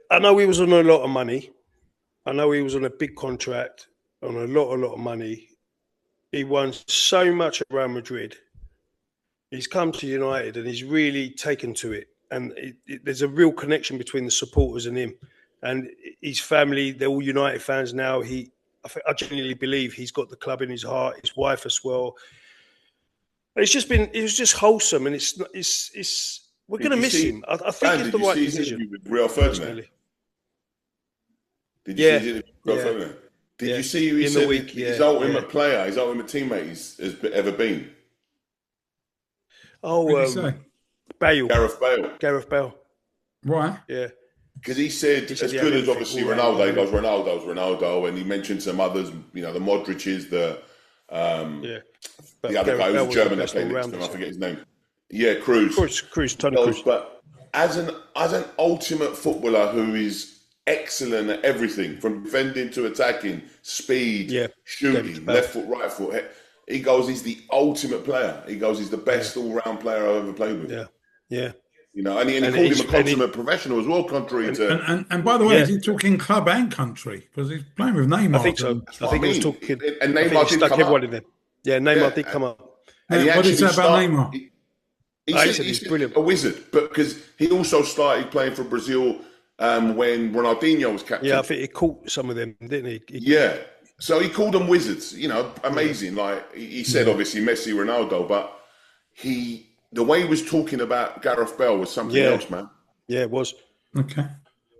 I know he was on a lot of money. I know he was on a big contract, on a lot of money. He won so much at Real Madrid. He's come to United and he's really taken to it. And there's a real connection between the supporters and him. And his family, they're all United fans now. I genuinely believe he's got the club in his heart, his wife as well. It was just wholesome, and we're going to miss him. I think it's the right decision. With Real Ferdinand? Did you see his interview with Real Ferdinand? Did you see who he said his ultimate player, his ultimate teammate has ever been? What did he say? Bale. Gareth Bale. Right. Yeah. Because he said, as good as obviously Ronaldo, he goes, Ronaldo's Ronaldo, and he mentioned some others, the Modric's, the other guy who was German that played next to him, I forget his name. Yeah, Tony Kroos. But as an ultimate footballer who is excellent at everything, from defending to attacking, speed, shooting, left foot, right foot, he goes, he's the ultimate player. He goes, he's the best all-round player I've ever played with. Yeah. And he called him a consummate professional as well, contrary to... And by the way, is he talking club and country? Because he's playing with Neymar. I think so. I think he was talking... And Neymar did come up. In there. Yeah, Neymar did come up. And what did he say about Neymar? He said he's brilliant. A wizard, but because he also started playing for Brazil when Ronaldinho was captain. Yeah, I think he caught some of them, didn't he? Yeah. So he called them wizards, amazing. Like he said, obviously Messi, Ronaldo, but the way he was talking about Gareth Bale was something else, man. Yeah, it was. Okay.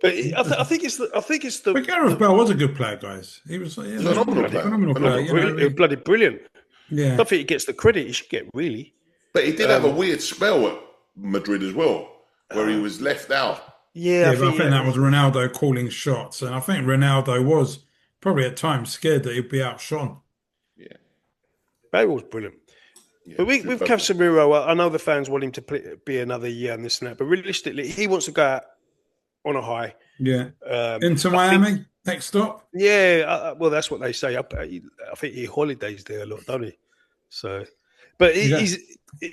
But I think it's the. But Gareth Bale was a good player, guys. He was a phenomenal player. He was bloody brilliant. Yeah. I don't think he gets the credit he should get, really. But he did have a weird spell at Madrid as well, where he was left out. Yeah, I think that was Ronaldo calling shots, and I think Ronaldo was probably at times scared that he'd be outshone. Yeah, Bale was brilliant. Yeah, but with Casemiro, I know the fans want him to be another year and this and that, but realistically, he wants to go out on a high. Yeah, into Miami, next stop. Yeah, well, that's what they say. I think he holidays there a lot, don't he? So, but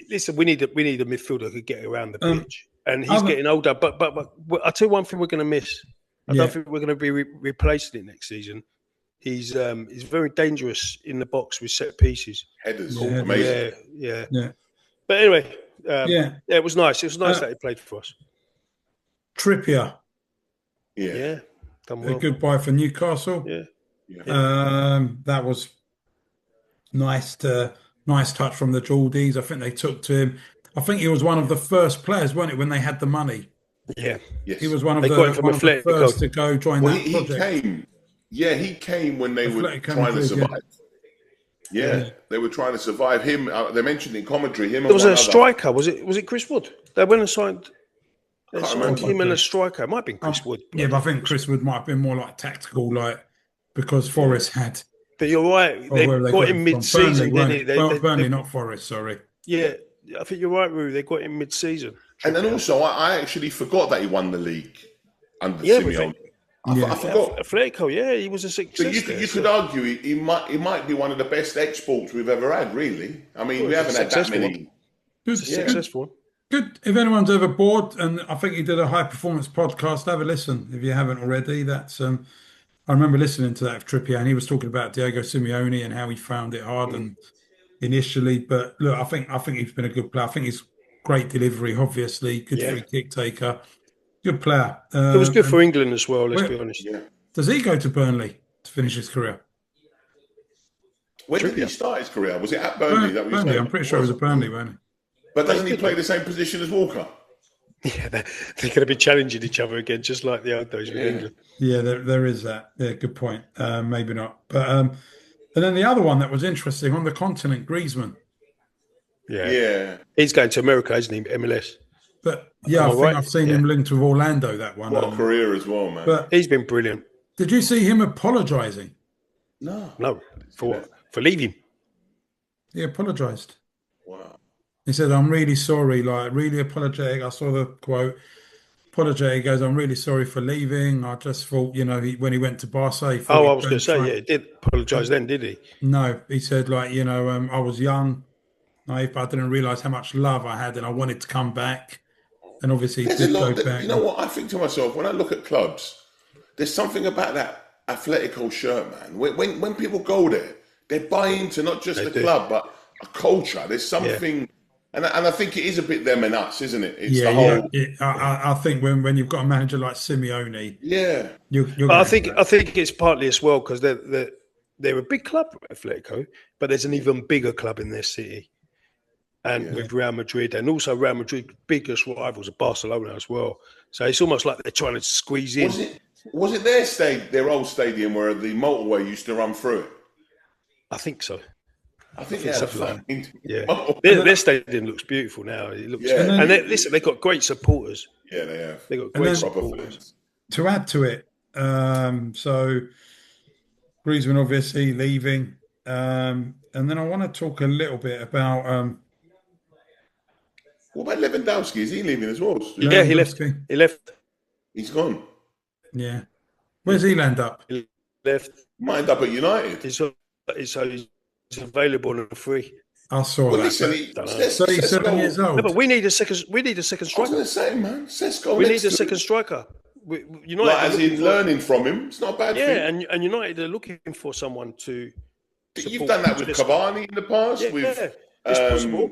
listen, we need a midfielder who could get around the pitch, and he's getting older. But I'll tell you one thing we're going to miss. I don't think we're going to be replacing it next season. He's very dangerous in the box with set pieces. Headers, Yeah, headers. amazing. Yeah. But anyway, it was nice. It was nice that he played for us. Trippier, Yeah. Done a well. goodbye for Newcastle. Yeah. That was nice touch from the Geordies. I think they took to him. I think he was one of the first players, wasn't it, when they had the money? Yeah. Yes. He was one of They the got him from first to go join that he project. came. Yeah, he came when they were Atletico trying to Madrid, survive. Yeah, they were trying to survive him. They mentioned in commentary him. There was and a one other. striker. Was it Chris Wood? They went and signed. They Can't signed remember. him and a striker. It might have been Chris Wood. Yeah, but I think Chris Wood might have been more like tactical, like because Forest had. But you're right. Or They where got him from? mid-season, Burnley, didn't they? Burnley, not Forest. Sorry. Yeah, I think you're right, Roo. They got him mid-season. And then also, I actually forgot that he won the league under Yeah, Simeone. Yeah. I forgot. Atletico, yeah, he was a success. But you could argue he might be one of the best exports we've ever had. Really, I mean, we haven't had that many. Good, successful one. Good. If anyone's ever bored, and I think he did a high performance podcast, have a listen if you haven't already. That's I remember listening to that of Trippier, and he was talking about Diego Simeone and how he found it hard and initially. But look, I think he's been a good player. I think he's great delivery, obviously, good free kick taker, good player. It was good for England as well. Let's be honest. Yeah. Does he go to Burnley to finish his career? When did he start his career? Was it at Burnley? Burnley. I'm pretty sure it was at Burnley, wasn't it? But doesn't he play the same position as Walker? Yeah, they're going to be challenging each other again, just like the old days with England. Yeah, there is that. Yeah, good point. Maybe not. But and then the other one that was interesting on the continent, Griezmann. Yeah. He's going to America, isn't he? MLS. But yeah, I think I've seen him linked with Orlando. That one. What a career as well, man. But He's been brilliant. did you see him apologising? No. For leaving. He apologised. Wow. He said, "I'm really sorry. Like, really apologetic." I saw the quote. Apologetic. He goes, "I'm really sorry for leaving. I just thought, when he went to Barca, he thought I was going to say, he did apologise then, did he? No, he said, like, I was young, naive, but I didn't realise how much love I had, and I wanted to come back. And obviously, he did go back. You know what? I think to myself, when I look at clubs, there's something about that Atletico shirt, man. When people go there, they buy into not just the club, but a culture. There's something, and I think it is a bit them and us, isn't it? It's the whole. Yeah. I think when you've got a manager like Simeone, you're I think it's partly as well because they're a big club, Atletico, but there's an even bigger club in their city. And with Real Madrid, and also Real Madrid's biggest rivals are Barcelona as well. So it's almost like they're trying to squeeze in. Was it their old stadium where the motorway used to run through it? I think so. I think they had a fucking Their stadium looks beautiful now. It looks, and they've got great supporters. Yeah, they have. They've got great proper supporters. fans. To add to it, so Griezmann obviously leaving, and then I want to talk a little bit about. What about Lewandowski? Is he leaving as well? Yeah, he left. He left. He's gone. Yeah. Where's he land up? He left. Might end up at United. He's available on a free. I saw that. Listen, so he's 7 years old. No, but we need a second. We need a second I striker. was going to say, man, Sesko. We need a second striker. United, like, as in learning from him. It's not a bad thing. and United are looking for someone to. You've done that with Cavani in the past. It's possible.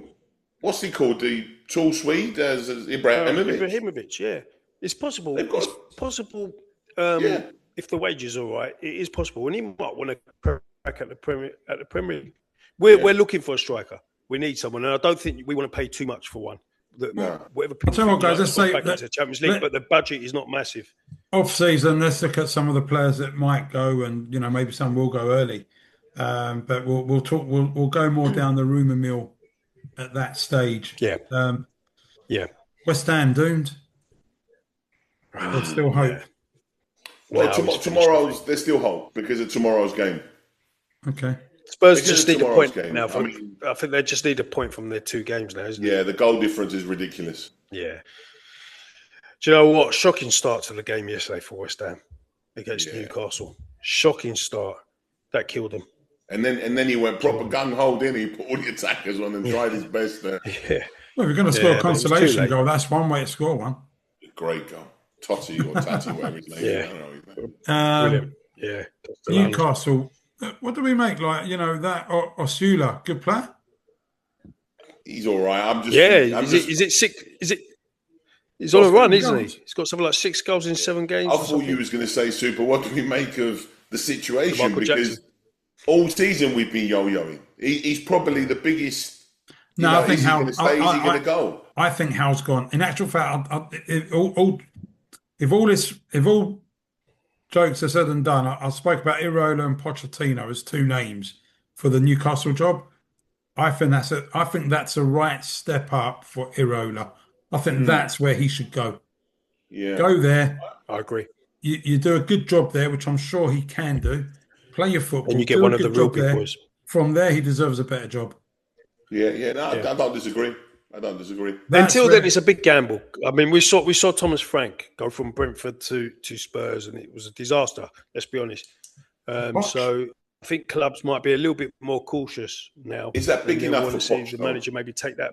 What's he called? The tall Swede, as Ibrahimovic. Yeah, it's possible. It's possible. If the wages are all right, it is possible. And he might want to crack at the Premier League. We're looking for a striker. We need someone, and I don't think we want to pay too much for one. Whatever people tell you what, guys, let's say that the Champions League, but the budget is not massive. Off season, let's look at some of the players that might go, and maybe some will go early. But we'll talk. We'll go more down the rumour mill at that stage. Yeah. West Ham doomed. There's still hope. Well, there's still hope because of tomorrow's game. Okay. Spurs just need a point now. I think they just need a point from their 2 games now, isn't it? Yeah, the goal difference is ridiculous. Yeah. Do you know what? Shocking start to the game yesterday for West Ham against Newcastle. Shocking start. That killed them. And then he went proper gung-ho, didn't he? Put all the attackers on and tried his best there. Yeah. Well, we're going to score a consolation goal. That's one way to score one. Great goal. Totti or Tati, whatever his name is. I don't know. Brilliant. Yeah, Castellanos. Newcastle. What do we make? Like, that Osula, good player? He's all right. I'm just Yeah, thinking. I'm is just. it six? Is it? He's on Got a run, 7 isn't he? goals. He's got something like 6 goals in 7 I games or thought you something. was going to say, Super. What do we make of the The situation? Michael Jackson. Because all season we've been yo-yoing. He's probably the biggest. No, I think Is he going Hal. to stay? Is he going to go? I think Hal's gone. In actual fact, if all jokes are said and done, I spoke about Irola and Pochettino as 2 names for the Newcastle job. I think that's a right step up for Irola. I think that's where he should go. Yeah. Go there. I agree. You do a good job there, which I'm sure he can do. Play your And football. you get Do a one of the good real job big there. boys. From there, he deserves a better job. Yeah. No, Yeah. I don't disagree. I don't disagree. That's Until then, where. it's a big gamble. I mean, we saw Thomas Frank go from Brentford to Spurs, and it was a disaster. Let's be honest. Poch, So I think clubs might be a little bit more cautious now, Is that big and they'll enough want for to see Poch, the though? manager maybe take that.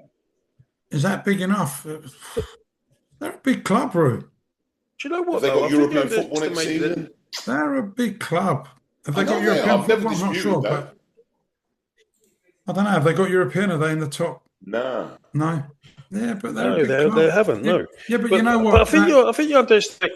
is that big enough? They're a big club, Roo. Do you know Have what they though? got I think you European football next underestimate that. season? They're a big club. Have I they got know they are. European I've never football? I'm not disputed sure, that. but I don't know. Have they got European? Are they in the top? Nah. No. Yeah, but they're a No, big they club. haven't. Yeah, No, yeah, but you but know I what? think you underestimate.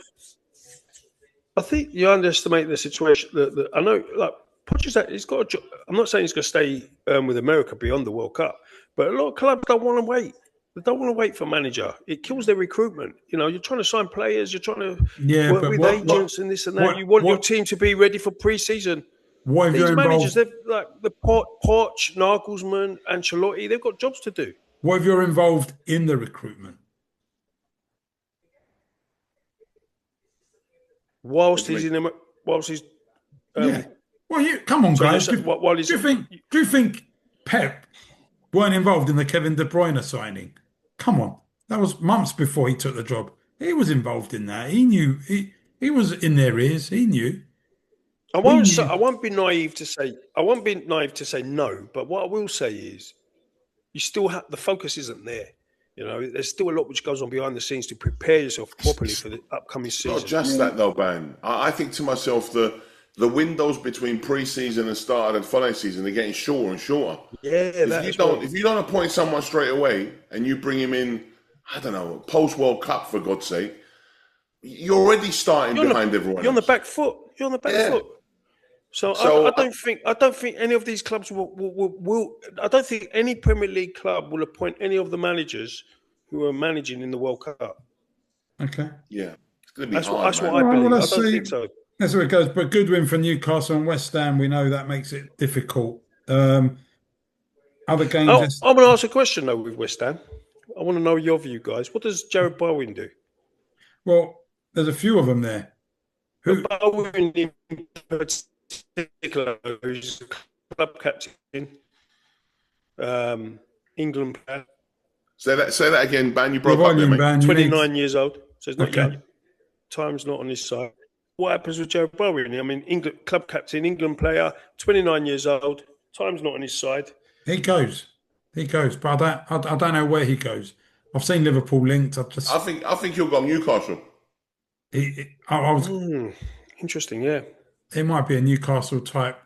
I think you underestimate the situation. That I know, like Pochettino, he's got a job. I'm not saying he's going to stay with America beyond the World Cup, but a lot of clubs don't want to wait. They don't want to wait for manager. It kills their recruitment. You're trying to sign players. You're trying to Yeah, work but with agents and this and that. what, You want your what, team to be ready for pre-season. what if These you're managers, involved? they've like the Poch, Nagelsmann, Ancelotti. They've got jobs to do. What if you're involved in the recruitment? What do you mean? Whilst he's Yeah. um, Well, come on, so you're guys. saying while he's Do you think? Do you think Pep weren't involved in the Kevin De Bruyne signing? Come on, that was months before he took the job. He was involved in that. He knew. He was in their ears. He knew. He knew. I won't be naive to say no, but what I will say is you still have the focus isn't there. There's still a lot which goes on behind the scenes to prepare yourself properly for the upcoming It's not season. just that though, Ben. I think to myself the windows between pre-season and start and following season are getting shorter and shorter. Yeah, that as well. If you don't appoint someone straight away and you bring him in, I don't know, post World Cup for God's sake, you're already starting behind everyone You're on the else. back foot. You're on the back Yeah. foot. So So I don't think any of these clubs will. I don't think any Premier League club will appoint any of the managers who are managing in the World Cup. Okay. yeah, it's going to be That's hard, what man. I Well, believe. I let's don't see. think so. That's where it goes. But good win for Newcastle and West Ham. We know that makes it difficult. Other games. Oh, I'm going to ask a question though with West Ham. I want to know your view, guys. What does Jared Bowen do? Well, there's a few of them there. Who? But Bowen in particular, who's the club captain, England player, Say that again, Ben. You The broke up there, volume mate. ban. 29 years old, so he's not Okay. young. Time's not on his side. What happens with Jared Bowen? I mean, England club captain, England player, 29 years old. Time's not on his side. He goes. He goes. But I don't know where he goes. I've seen Liverpool linked. I think he'll go Newcastle. I was. Interesting, yeah. It might be a Newcastle type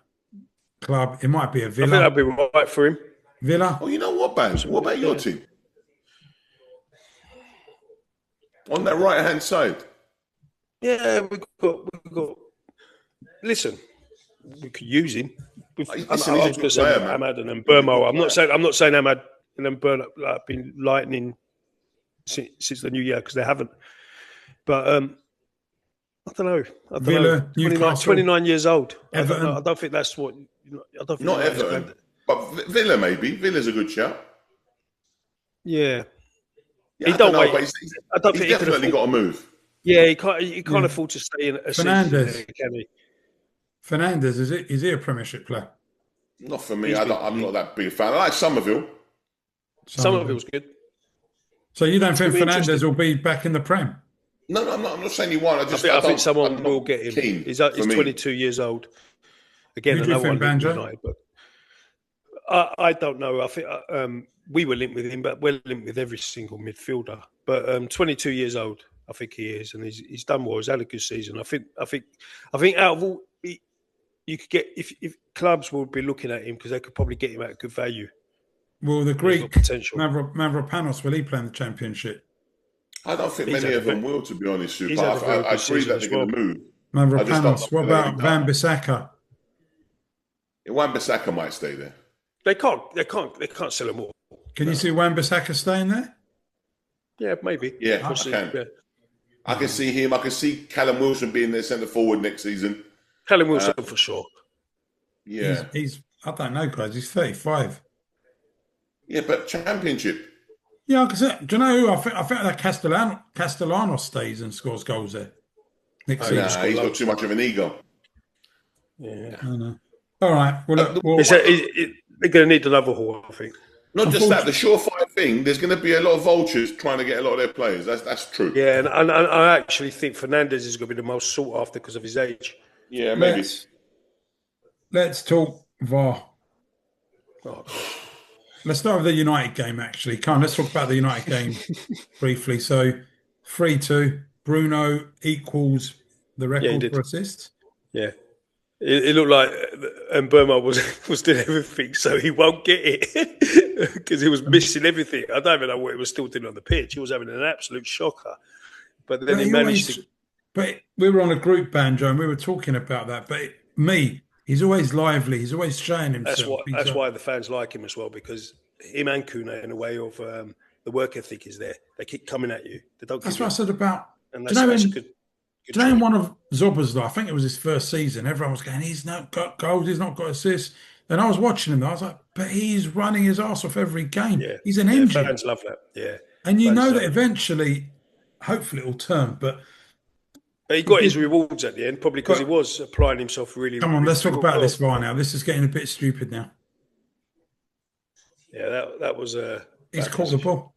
club. It might be a I think Villa. that'd be right for him. Villa. Oh, you know what, Ben? What about your team? On that right hand side. Yeah, we've got. Listen, we could use him. Listen, I was he's a going good to say player, man. Ahmad and then Burmo. I'm not saying Ahmad and then Burmo have been lightning since the new year because they haven't. But I don't know. Villa, Newcastle, 29 years old. Everton. I don't know. I don't think that's what. I don't think Not that's Everton. grand. But Villa, maybe. Villa's a good shout. Yeah. Yeah, He I don't know, wait. but I don't he's think he can definitely afford. got to move. Yeah, he can't afford to stay in a season Fernandes. there, can he? Fernandes, is he a Premiership player? Not for me. He's been- I'm not that big a fan. I like Somerville. Some of it was good. So you don't think gonna be Fernandes interesting. will be back in the Prem? No, I'm not saying he won't. I think someone I'm will not get him. keen He's for me. 22 years old. Again, Who do you another think, one linked with Banjo? United, but I don't know. I think we were linked with him, but we're linked with every single midfielder. But 22 years old. I think he is, and he's done well. He's had a good season. I think out of all, you could get if clubs would be looking at him because they could probably get him at good value. Well, the He's got Greek potential. Mavropanos, will he play in the Championship? I don't think He's many had of them will, to be honest, he's Super. had a very I good agree season that as they're well. going to move. I just don't know Mavropanos. What whether they're about going Van Bissaka? to. Wan-Bissaka might stay there. They can't sell him all. Can you see Van Bissaka staying there? Yeah, maybe. Yeah, I Possibly, can. yeah. I can see him. I can see Callum Wilson being their centre forward next season. Callum Wilson for sure. Yeah. He's I don't know, guys. He's 35. Yeah, but Championship. Yeah, because do you know who I think that Castellanos stays and scores goals there next season. Nah, he's got too much of an ego. Yeah. I know. All right. Well, look, They're going to need another haul, I think. Not just that, the surefire thing, there's going to be a lot of vultures trying to get a lot of their players. That's true. Yeah, and I actually think Fernandez is going to be the most sought after because of his age. Yeah, maybe. Let's talk VAR. Oh, Let's start with the United game, actually. Let's talk about the United game briefly. So, 3-2. Bruno equals the record for assists. Yeah. It looked like Burma was doing everything, so he won't get it because he was missing everything. I don't even know what he was still doing on the pitch. He was having an absolute shocker. But then he managed to... But we were on a group, Banjo, and we were talking about that. But he's always lively. He's always showing himself. That's why the fans like him as well, because him and Kuna, in a way of the work ethic is there. They keep coming at you. They don't. That's what I said about. And that's a good. Do you know in one of Zoba's, though, I think it was his first season, everyone was going, he's not got goals, he's not got assists. And I was watching him, though, I was like, but he's running his arse off every game. Yeah. He's an engine. Fans love that, yeah. And you know that eventually, hopefully it will turn, but he got his rewards at the end, probably because he was applying himself really. Come on, really let's talk about this VAR now. This is getting a bit stupid now. Yeah, that was he's caught the ball.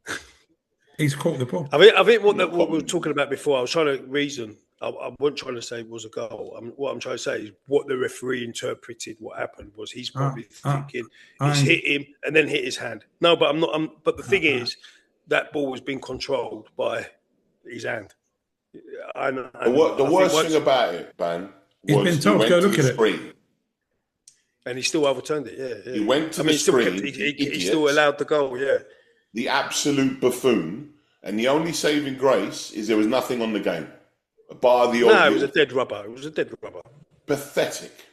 He's caught the ball. I think what we were talking about before, I was trying to reason. I wasn't trying to say it was a goal. What I'm trying to say is what the referee interpreted what happened was he's probably thinking he's hit him and then hit his hand. No, but I'm not. But the thing is, that ball was being controlled by his hand. The worst thing about it, Ban, he's been told to go look at it. And he still overturned it, yeah. He went to the screen. He still allowed the goal, yeah. The absolute buffoon. And the only saving grace is there was nothing on the game. Bar the it was a dead rubber. Pathetic.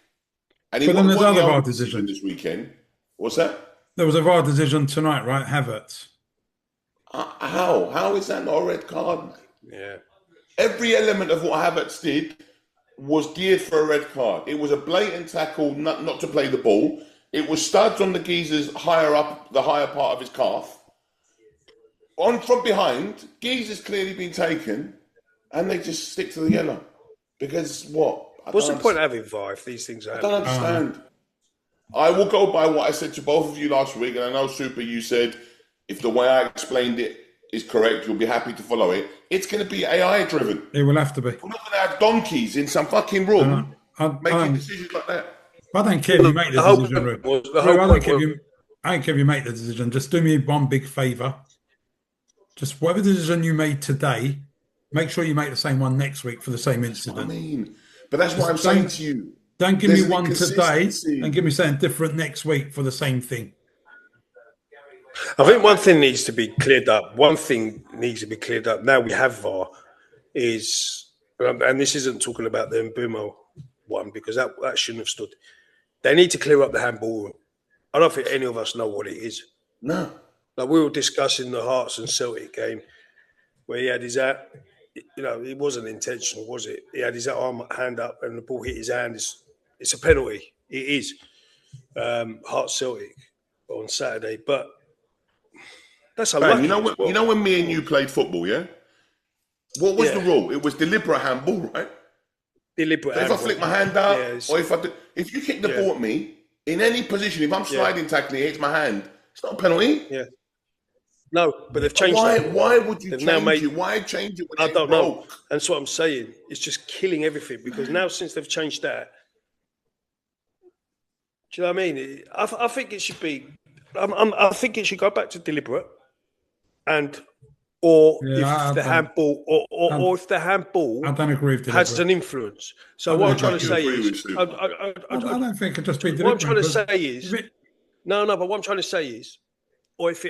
And but then there's other VAR decisions this weekend. What's that? There was a VAR decision tonight, right? Havertz. How? How is that not a red card? Yeah. Every element of what Havertz did was geared for a red card. It was a blatant tackle not to play the ball. It was studs on the geezer's higher up, the higher part of his calf. From behind, geezer's clearly been taken, and they just stick to the yellow. Because what? What's the point of having VAR if these things happen? I don't understand. I will go by what I said to both of you last week, and I know, Super, you said if the way I explained it is correct, you'll be happy to follow it. It's going to be AI driven. It will have to be. We're not going to have donkeys in some fucking room making decisions like that. I don't care if you make the decision, I don't care if you make the decision. Just do me one big favour. Just whatever decision you made today, make sure you make the same one next week for the same incident. But that's what I'm saying to you. Don't give me one today and give me something different next week for the same thing. I think one thing needs to be cleared up. Now we have VAR is, and this isn't talking about the Mbumo one because that shouldn't have stood. They need to clear up the handball rule. I don't think any of us know what it is. No. Like we were discussing the Hearts and Celtic game where he had his it wasn't intentional, was it? He had his hand up and the ball hit his hand. It's a penalty. It is. Hearts Celtic on Saturday, but that's unlucky. You know when me and you played football, yeah? What was the rule? It was deliberate handball, right? Deliberate handball. If I flick my hand out, or if you kick the ball at me, in any position, if I'm sliding tackling, it hits my hand, it's not a penalty. Yeah. No, but they've changed that. Why would you change it? Why change it when I don't know. That's what I'm saying. It's just killing everything because now since they've changed that, do you know what I mean? I think it should be. I think it should go back to deliberate, and or Yeah, if the handball, or if the handball I don't agree with has deliberate. an influence. So I what don't I'm trying agree to with You say agree is, with Super? I don't think it could just be what I'm deliberate trying to because say if is, it, no, but what I'm trying to say is, or if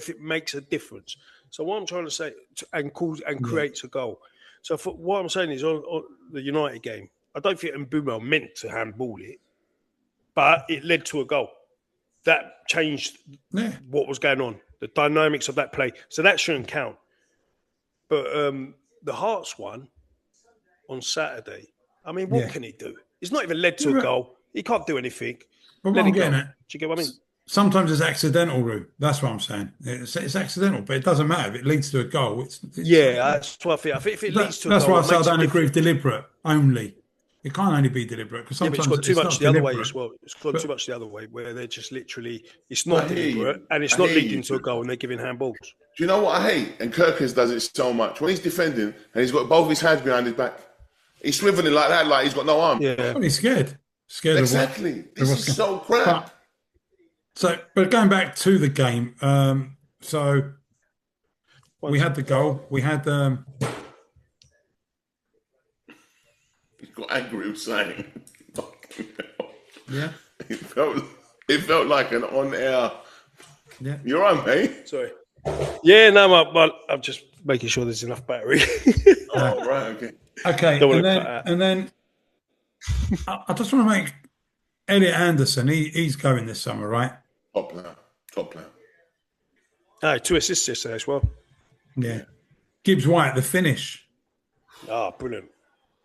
it makes a difference. So what I'm trying to say, and yeah, creates a goal. So for, what I'm saying is on the United game, I don't think Mbeumo meant to handball it, but it led to a goal that changed yeah, what was going on, the dynamics of that play. So that shouldn't count. But the Hearts one on Saturday, I mean, what yeah. can he do? It's not even led Yeah, to a goal. He can't do anything. but what Let I'm it go. getting Do at, you get what I mean? sometimes it's accidental, Roo. That's what I'm saying. It's accidental, but it doesn't matter if it leads to a goal. It's Yeah, that's what I think. I think if it leads to a that's goal, why I it say I makes a don't agree with difference. deliberate only. It can't only be deliberate because Yeah, but it's sometimes gone too it's much not the other way deliberate. as well. It's gone too But much the other way, where they're just literally, it's I not hear deliberate you. and it's I not hear you, leading to a Super. goal and they're giving handballs. Do you know what I hate? And Kirkers does it so much. When he's defending and he's got both his hands behind his back, he's swiveling like that, like he's got no arm. Yeah. well, he's scared Exactly. of This what's is going. so crap. But but going back to the game, so we Once. had the goal. We had He's got angry with saying. yeah, It felt, it felt like an on-air. yeah. You're right, mate. Sorry. Yeah, no, but I'm just making sure there's enough battery. Oh, right, okay. Okay, Don't want and to cut then out. and then I just want to make Elliot Anderson. He's going this summer, right? Top player. Top player. Ah, 2 assists yesterday as well. Yeah. Yeah. Gibbs White, the finish. Ah, brilliant.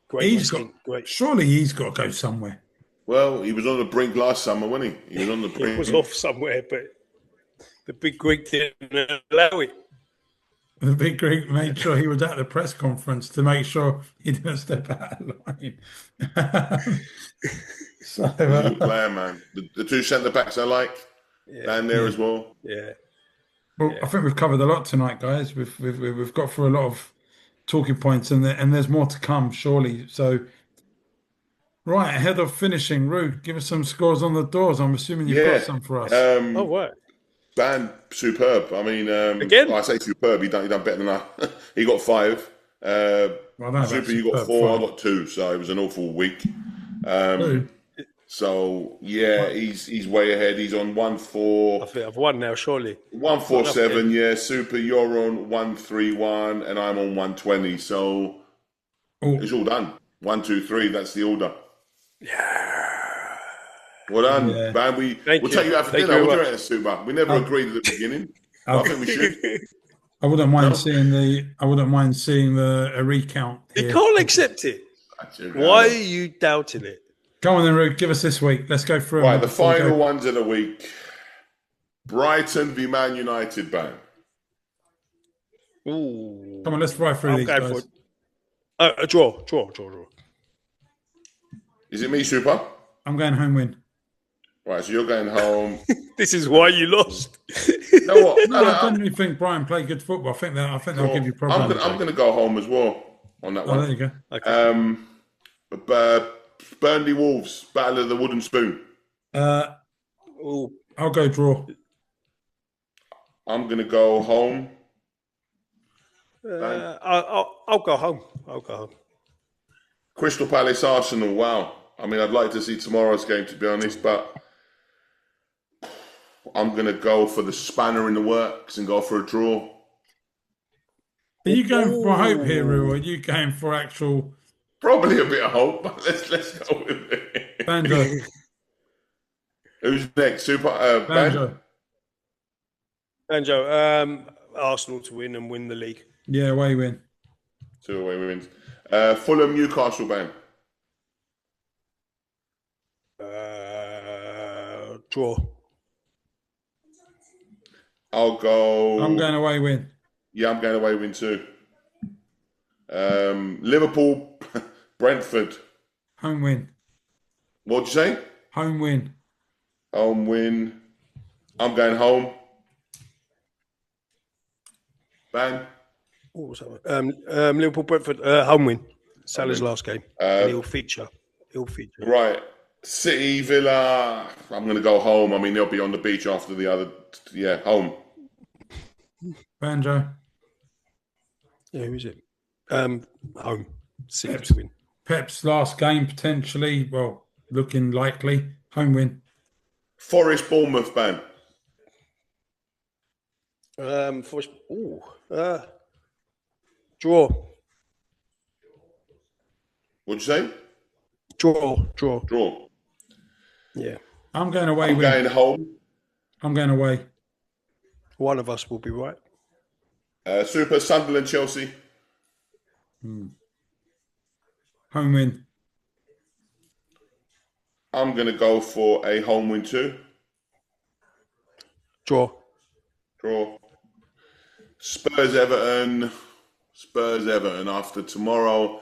Great He's got instinct. Great. surely he's got to go somewhere. Well, he was on the brink last summer, wasn't he? He was on the It was brink. off somewhere, but the big Greek didn't allow it. The big Greek made sure he was at the press conference to make sure he didn't step out of line. so, He's a good player, man. The two centre backs I like Yeah, down there as well. yeah. well, I think we've covered a lot tonight, guys. We've got through a lot of talking points, and there's more to come, surely. So, right ahead of finishing, Rude, give us some scores on the doors. I'm assuming you've got Yeah. some for us. Oh, right. Band superb. I mean, Again? I say superb. He done better than I. He got 5. Well, I don't know about Super, you got superb 4. I five. got 2. So it was an awful week. Two. So yeah, he's way ahead. He's on I 1-4, think I've won now, surely. 147. Yeah, Super, you're on 131, and I'm on 120. So Oh, it's all done. 1, 2, 3. That's the order. Yeah. Well done, yeah. man. Thank We'll you. take you out for Thank dinner. you What do very you reckon, Super? We never I, agreed at the beginning, but I, I think we should. much. I wouldn't mind No, seeing a recount You here. can't accept it. Why are you doubting it? Go on then, Rude. Give us this week. Let's go through Right, them the before we final go. ones of the week. Brighton v Man United, bang. Ooh. Come on, let's fly through I'm these going for guys. a draw. Is it me, Super? I'm going home win. Right, so you're going home. This is why you lost. You know what? No, I genuinely think Brian played good football. I think they'll give you problems. I'm gonna go home as well on that Oh, there one. you go. Okay. Burnley Wolves, Battle of the Wooden Spoon. Ooh. I'll go draw. I'm gonna go home. I'll go home. Crystal Palace Arsenal. Wow. I mean, I'd like to see tomorrow's game, to be honest, but I'm gonna go for the spanner in the works and go for a draw. Are you going for hope here, Rue, or are you going for actual Probably a bit of hope, but let's go with it. banjo? Who's next? Super Ben? Banjo. Banjo, Arsenal to win and win the league. Yeah, away win. 2 away wins. Fulham Newcastle, Ben. Draw. I'll go. I'm going away win. Yeah, I'm going away win too. Liverpool Brentford. Home win. What'd you say? Home win. Home win. I'm going home. Bang. What was that one? Liverpool Brentford home win. Salah's last game. And he'll feature. Right. City Villa. I'm going to go home. I mean, they'll be on the beach after the other. Yeah, home. Banjo. Yeah, who is it? Home. City Pep's, to win. Pep's last game potentially, well, looking likely. Home win. Forest Bournemouth, ban. For draw. What'd you say? Draw. Draw. Yeah. I'm going away I'm win. going home. I'm going away. One of us will be right. Super Sunderland, Chelsea. Home win. I'm going to go for a home win too. Draw. Draw. Spurs Everton. Spurs Everton after tomorrow.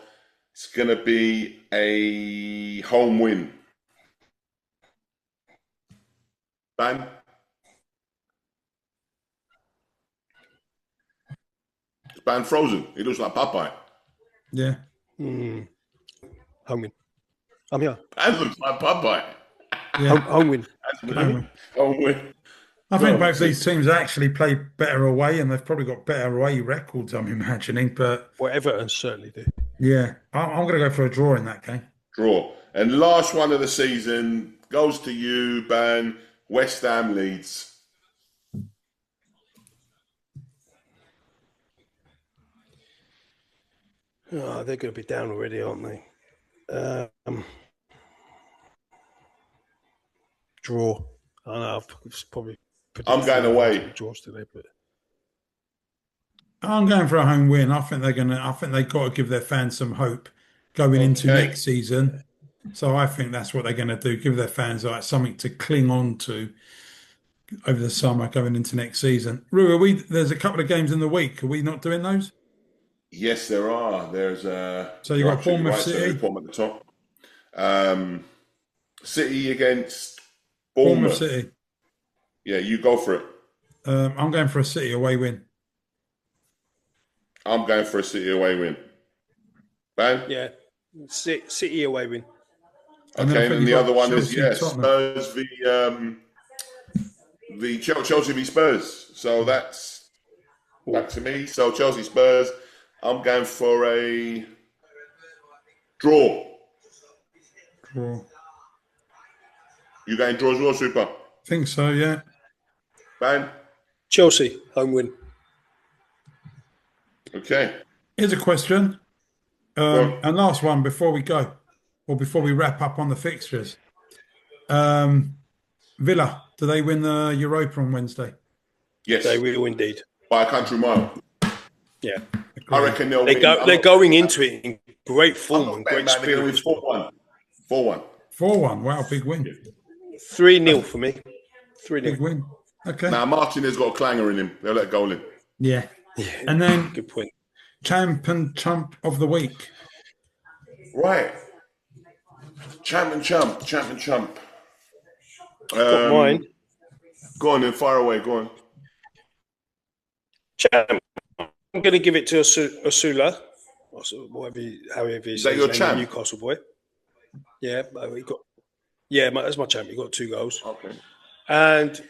It's going to be a home win. Ban. Is Ban frozen? He looks like Popeye. Yeah. Home win. I'm here. Ban looks like Popeye. Yeah. Home win. Home win. Home win. I think Go on, both these teams actually play better away, and they've probably got better away records, I'm imagining. But Well, Everton certainly do. yeah, I'm going to go for a draw in that game. Draw. And last one of the season goes to you, Ban. West Ham Leeds. Oh, they're going to be down already, aren't they? Draw. I know. I've probably. I'm going away. Draws today, but I'm going for a home win. I think they've got to give their fans some hope going into Okay. next season. So I think that's what they're going to do. Give their fans like something to cling on to over the summer going into next season. Rue, there's a couple of games in the week. Are we not doing those? Yes, there are. There's So you've you're got absolutely Bournemouth right, so City. we put them at the top. City against Bournemouth Bournemouth. City. Yeah, you go for it. I'm going for a City away win. I'm going for a City away win. Ban? yeah, City away win. And then I Okay, think and the you've other got one is Chelsea, Tottenham. Spurs the Chelsea v Spurs. So that's back to me. So Chelsea Spurs. I'm going for a draw. Draw. You going draw as well, Super? Think so, yeah. Ban? Chelsea home win. Okay. Here's a question. Go on. And last one before we go, or before we wrap up on the fixtures. Villa, do they win the Europa on Wednesday? Yes. They will indeed. By a country mile. Yeah, I reckon they'll win. they're going into it in great form and great They're going to spirit. win 4-1. 4-1. 4-1. Wow, big win. 3-0 for me. 3-0. Big win. Okay. Now, Martinez got a clanger in him. They'll let a goal in. Yeah. Yeah, And then good point. champ and chump of the week. Right. Champ and chump. Got mine. Go on then, fire away. Go on. Champ. I'm going to give it to Osula. However he Is says that your his name, champ? Newcastle boy. Yeah, that's my champ. He got 2 goals. Okay. And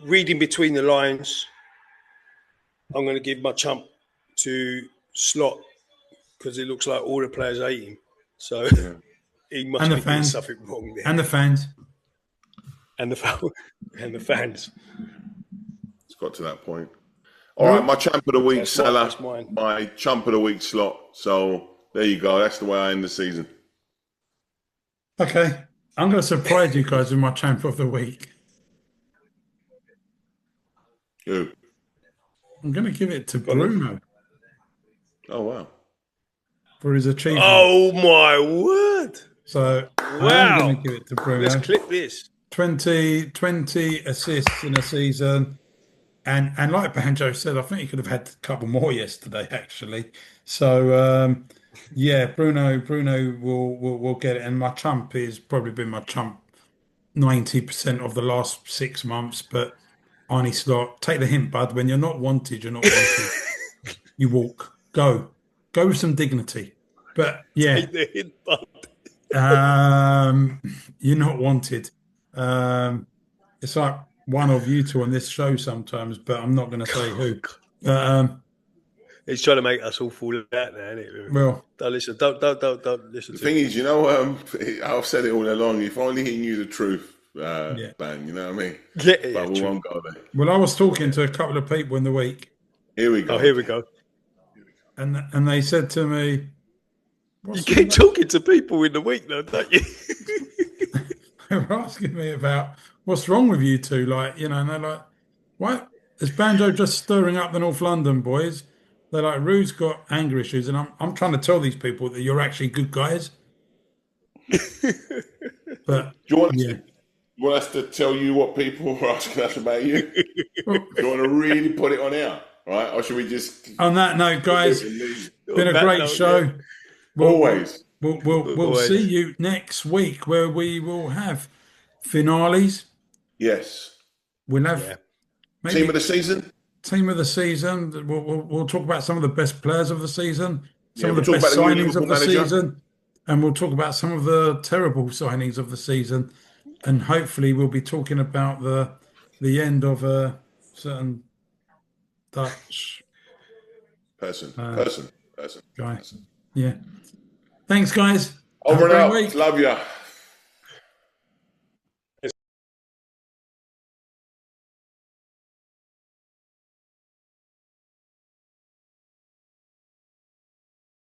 reading between the lines, I'm going to give my chump to Slot because it looks like all the players hate him. So he must And the be doing fans. something wrong there. And the fans. And the fans. It's got to that point. All right, my champ of the week, That's mine, Salah. that's mine. My champ of the week, Slot. So there you go. That's the way I end the season. Okay. I'm going to surprise you guys with my champ of the week. Who? I'm going to give it to Bruno Oh, wow. for his achievement. Oh my word! So I'm Wow. going to give it to Bruno. Let's clip this. 20 assists in a season. And like Banjo said, I think he could have had a couple more yesterday, actually. So, yeah, Bruno will get it. And my chump has probably been my chump 90% of the last 6 months. But Arnie Slot, take the hint, bud. When you're not wanted, you're not wanted. You walk. Go with some dignity. But yeah, you're not wanted. It's like one of you two on this show sometimes, but I'm not going to say who. Um, He's trying to make us all fall out now, isn't it? well, Don't listen. Don't listen The to thing him. is, I've said it all along. If only he knew the truth, yeah. bang, you know what I mean? Yeah, But we true. won't go there. Well, I was talking to a couple of people in the week, Here we Oh, go here we again. go. and they said to me, You "What's keep with?" talking to people in the week, though, don't you? They were asking me about what's wrong with you two, like, and they're like, "What is Banjo just stirring up the North London boys?" They're like, "Rue's got anger issues," and I'm trying to tell these people that you're actually good guys, but Do you want us to, yeah. do you want us to tell you what people are asking us about you? Well, Do you want to really put it on air, right? Or should we just on that note, forgive guys, and leave? been On a that great note, yeah. show. We'll we'll Always. we'll see Always. you next week where we will have finales. Yes. We'll have Yeah. Team of maybe the season? team of the season. We'll talk about some of the best players of the season, some Yeah, of we'll the talk about best the new signings Liverpool of the manager. season, and we'll talk about some of the terrible signings of the season. And hopefully, we'll be talking about the end of a certain Dutch Person, uh, person, person, guy. person. Yeah. Thanks, guys. Have a Over and great out. week. Love ya.